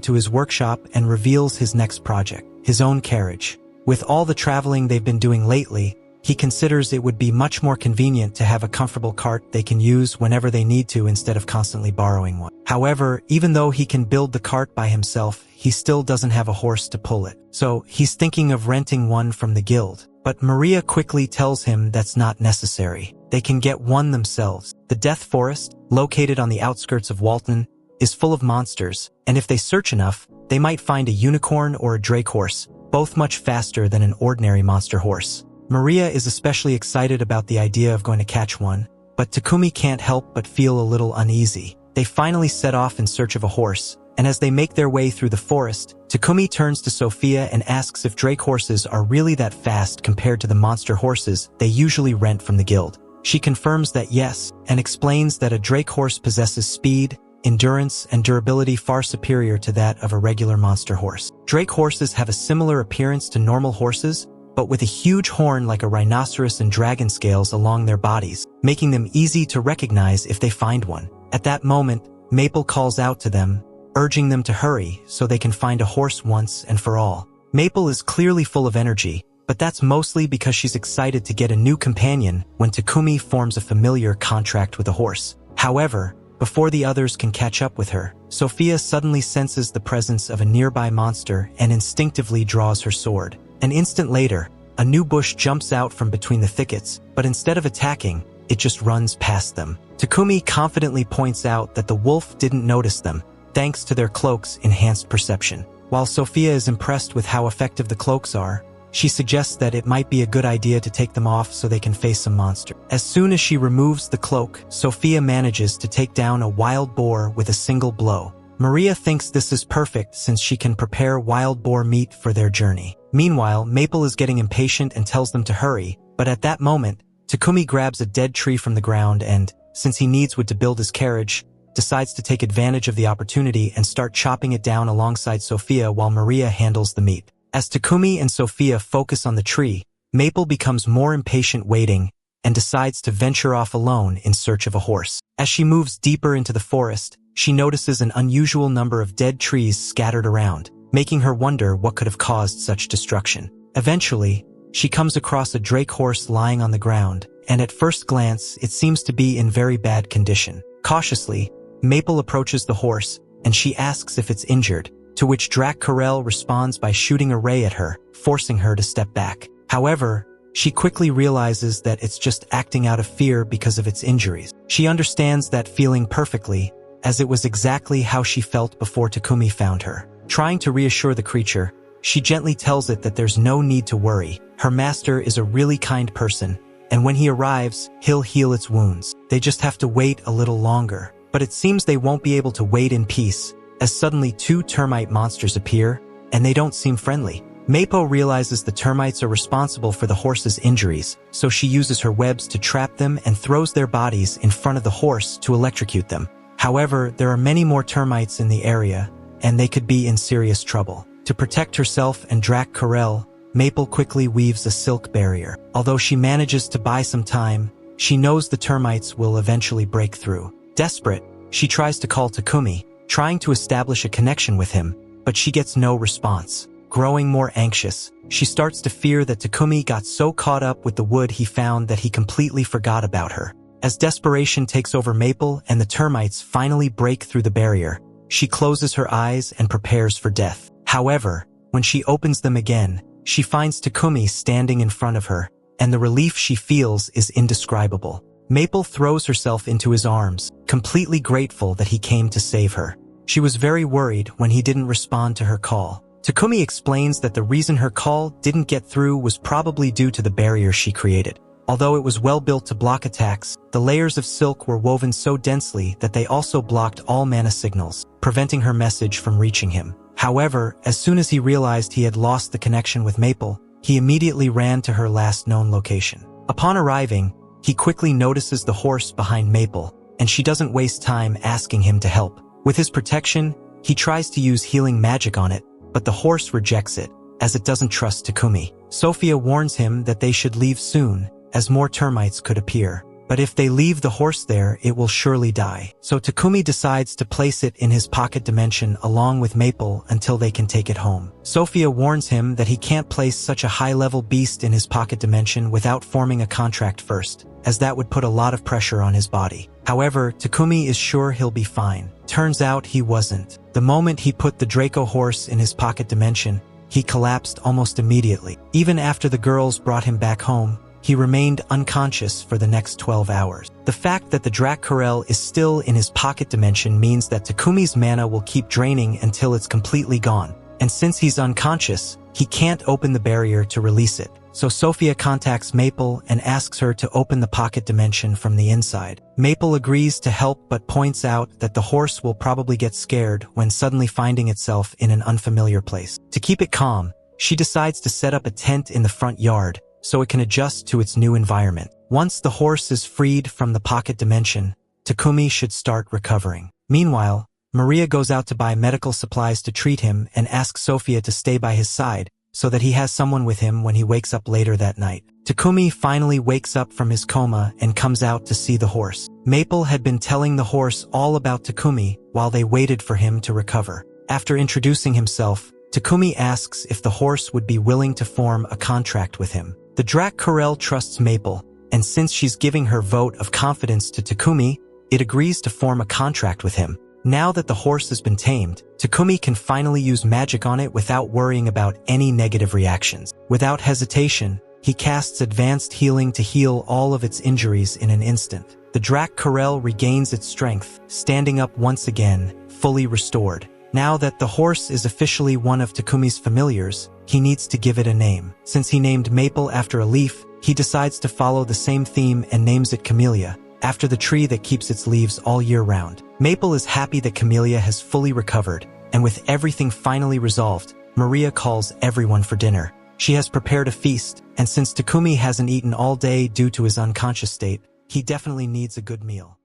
to his workshop and reveals his next project, his own carriage. With all the traveling they've been doing lately, he considers it would be much more convenient to have a comfortable cart they can use whenever they need to instead of constantly borrowing one. However, even though he can build the cart by himself, he still doesn't have a horse to pull it. So he's thinking of renting one from the guild. But Maria quickly tells him that's not necessary. They can get one themselves. The Death Forest, located on the outskirts of Walton, is full of monsters, and if they search enough, they might find a unicorn or a drake horse, both much faster than an ordinary monster horse. Maria is especially excited about the idea of going to catch one, but Takumi can't help but feel a little uneasy. They finally set off in search of a horse, and as they make their way through the forest, Takumi turns to Sophia and asks if drake horses are really that fast compared to the monster horses they usually rent from the guild. She confirms that yes, and explains that a drake horse possesses speed, endurance, and durability far superior to that of a regular monster horse. Drake horses have a similar appearance to normal horses, but with a huge horn like a rhinoceros and dragon scales along their bodies, making them easy to recognize if they find one. At that moment, Maple calls out to them, urging them to hurry so they can find a horse once and for all. Maple is clearly full of energy, but that's mostly because she's excited to get a new companion when Takumi forms a familiar contract with a horse. However, before the others can catch up with her, Sophia suddenly senses the presence of a nearby monster and instinctively draws her sword. An instant later, a new bush jumps out from between the thickets, but instead of attacking, it just runs past them. Takumi confidently points out that the wolf didn't notice them, thanks to their cloaks' enhanced perception. While Sophia is impressed with how effective the cloaks are, she suggests that it might be a good idea to take them off so they can face some monster. As soon as she removes the cloak, Sophia manages to take down a wild boar with a single blow. Maria thinks this is perfect since she can prepare wild boar meat for their journey. Meanwhile, Maple is getting impatient and tells them to hurry, but at that moment, Takumi grabs a dead tree from the ground and, since he needs wood to build his carriage, decides to take advantage of the opportunity and start chopping it down alongside Sophia while Maria handles the meat. As Takumi and Sophia focus on the tree, Maple becomes more impatient waiting and decides to venture off alone in search of a horse. As she moves deeper into the forest, she notices an unusual number of dead trees scattered around, making her wonder what could have caused such destruction. Eventually, she comes across a drake horse lying on the ground, and at first glance, it seems to be in very bad condition. Cautiously, Maple approaches the horse, and she asks if it's injured, to which Drac Carell responds by shooting a ray at her, forcing her to step back. However, she quickly realizes that it's just acting out of fear because of its injuries. She understands that feeling perfectly, as it was exactly how she felt before Takumi found her. Trying to reassure the creature, she gently tells it that there's no need to worry. Her master is a really kind person, and when he arrives, he'll heal its wounds. They just have to wait a little longer. But it seems they won't be able to wait in peace, as suddenly two termite monsters appear, and they don't seem friendly. Mapo realizes the termites are responsible for the horse's injuries, so she uses her webs to trap them and throws their bodies in front of the horse to electrocute them. However, there are many more termites in the area, and they could be in serious trouble. To protect herself and Drac Carell, Maple quickly weaves a silk barrier. Although she manages to buy some time, she knows the termites will eventually break through. Desperate, she tries to call Takumi, trying to establish a connection with him, but she gets no response. Growing more anxious, she starts to fear that Takumi got so caught up with the wood he found that he completely forgot about her. As desperation takes over Maple and the termites finally break through the barrier, she closes her eyes and prepares for death. However, when she opens them again, she finds Takumi standing in front of her, and the relief she feels is indescribable. Maple throws herself into his arms, completely grateful that he came to save her. She was very worried when he didn't respond to her call. Takumi explains that the reason her call didn't get through was probably due to the barrier she created. Although it was well built to block attacks, the layers of silk were woven so densely that they also blocked all mana signals, preventing her message from reaching him. However, as soon as he realized he had lost the connection with Maple, he immediately ran to her last known location. Upon arriving, he quickly notices the horse behind Maple, and she doesn't waste time asking him to help. With his protection, he tries to use healing magic on it, but the horse rejects it, as it doesn't trust Takumi. Sophia warns him that they should leave soon, as more termites could appear. But if they leave the horse there, it will surely die. So Takumi decides to place it in his pocket dimension along with Maple until they can take it home. Sophia warns him that he can't place such a high-level beast in his pocket dimension without forming a contract first, as that would put a lot of pressure on his body. However, Takumi is sure he'll be fine. Turns out he wasn't. The moment he put the Draco horse in his pocket dimension, he collapsed almost immediately. Even after the girls brought him back home, he remained unconscious for the next 12 hours. The fact that the Drac-Corel is still in his pocket dimension means that Takumi's mana will keep draining until it's completely gone. And since he's unconscious, he can't open the barrier to release it. So Sophia contacts Maple and asks her to open the pocket dimension from the inside. Maple agrees to help but points out that the horse will probably get scared when suddenly finding itself in an unfamiliar place. To keep it calm, she decides to set up a tent in the front yard so it can adjust to its new environment. Once the horse is freed from the pocket dimension, Takumi should start recovering. Meanwhile, Maria goes out to buy medical supplies to treat him and asks Sophia to stay by his side so that he has someone with him when he wakes up later that night. Takumi finally wakes up from his coma and comes out to see the horse. Maple had been telling the horse all about Takumi while they waited for him to recover. After introducing himself, Takumi asks if the horse would be willing to form a contract with him. The Drac-Corel trusts Maple, and since she's giving her vote of confidence to Takumi, it agrees to form a contract with him. Now that the horse has been tamed, Takumi can finally use magic on it without worrying about any negative reactions. Without hesitation, he casts advanced healing to heal all of its injuries in an instant. The Drac-Corel regains its strength, standing up once again, fully restored. Now that the horse is officially one of Takumi's familiars, he needs to give it a name. Since he named Maple after a leaf, he decides to follow the same theme and names it Camellia, after the tree that keeps its leaves all year round. Maple is happy that Camellia has fully recovered, and with everything finally resolved, Maria calls everyone for dinner. She has prepared a feast, and since Takumi hasn't eaten all day due to his unconscious state, he definitely needs a good meal.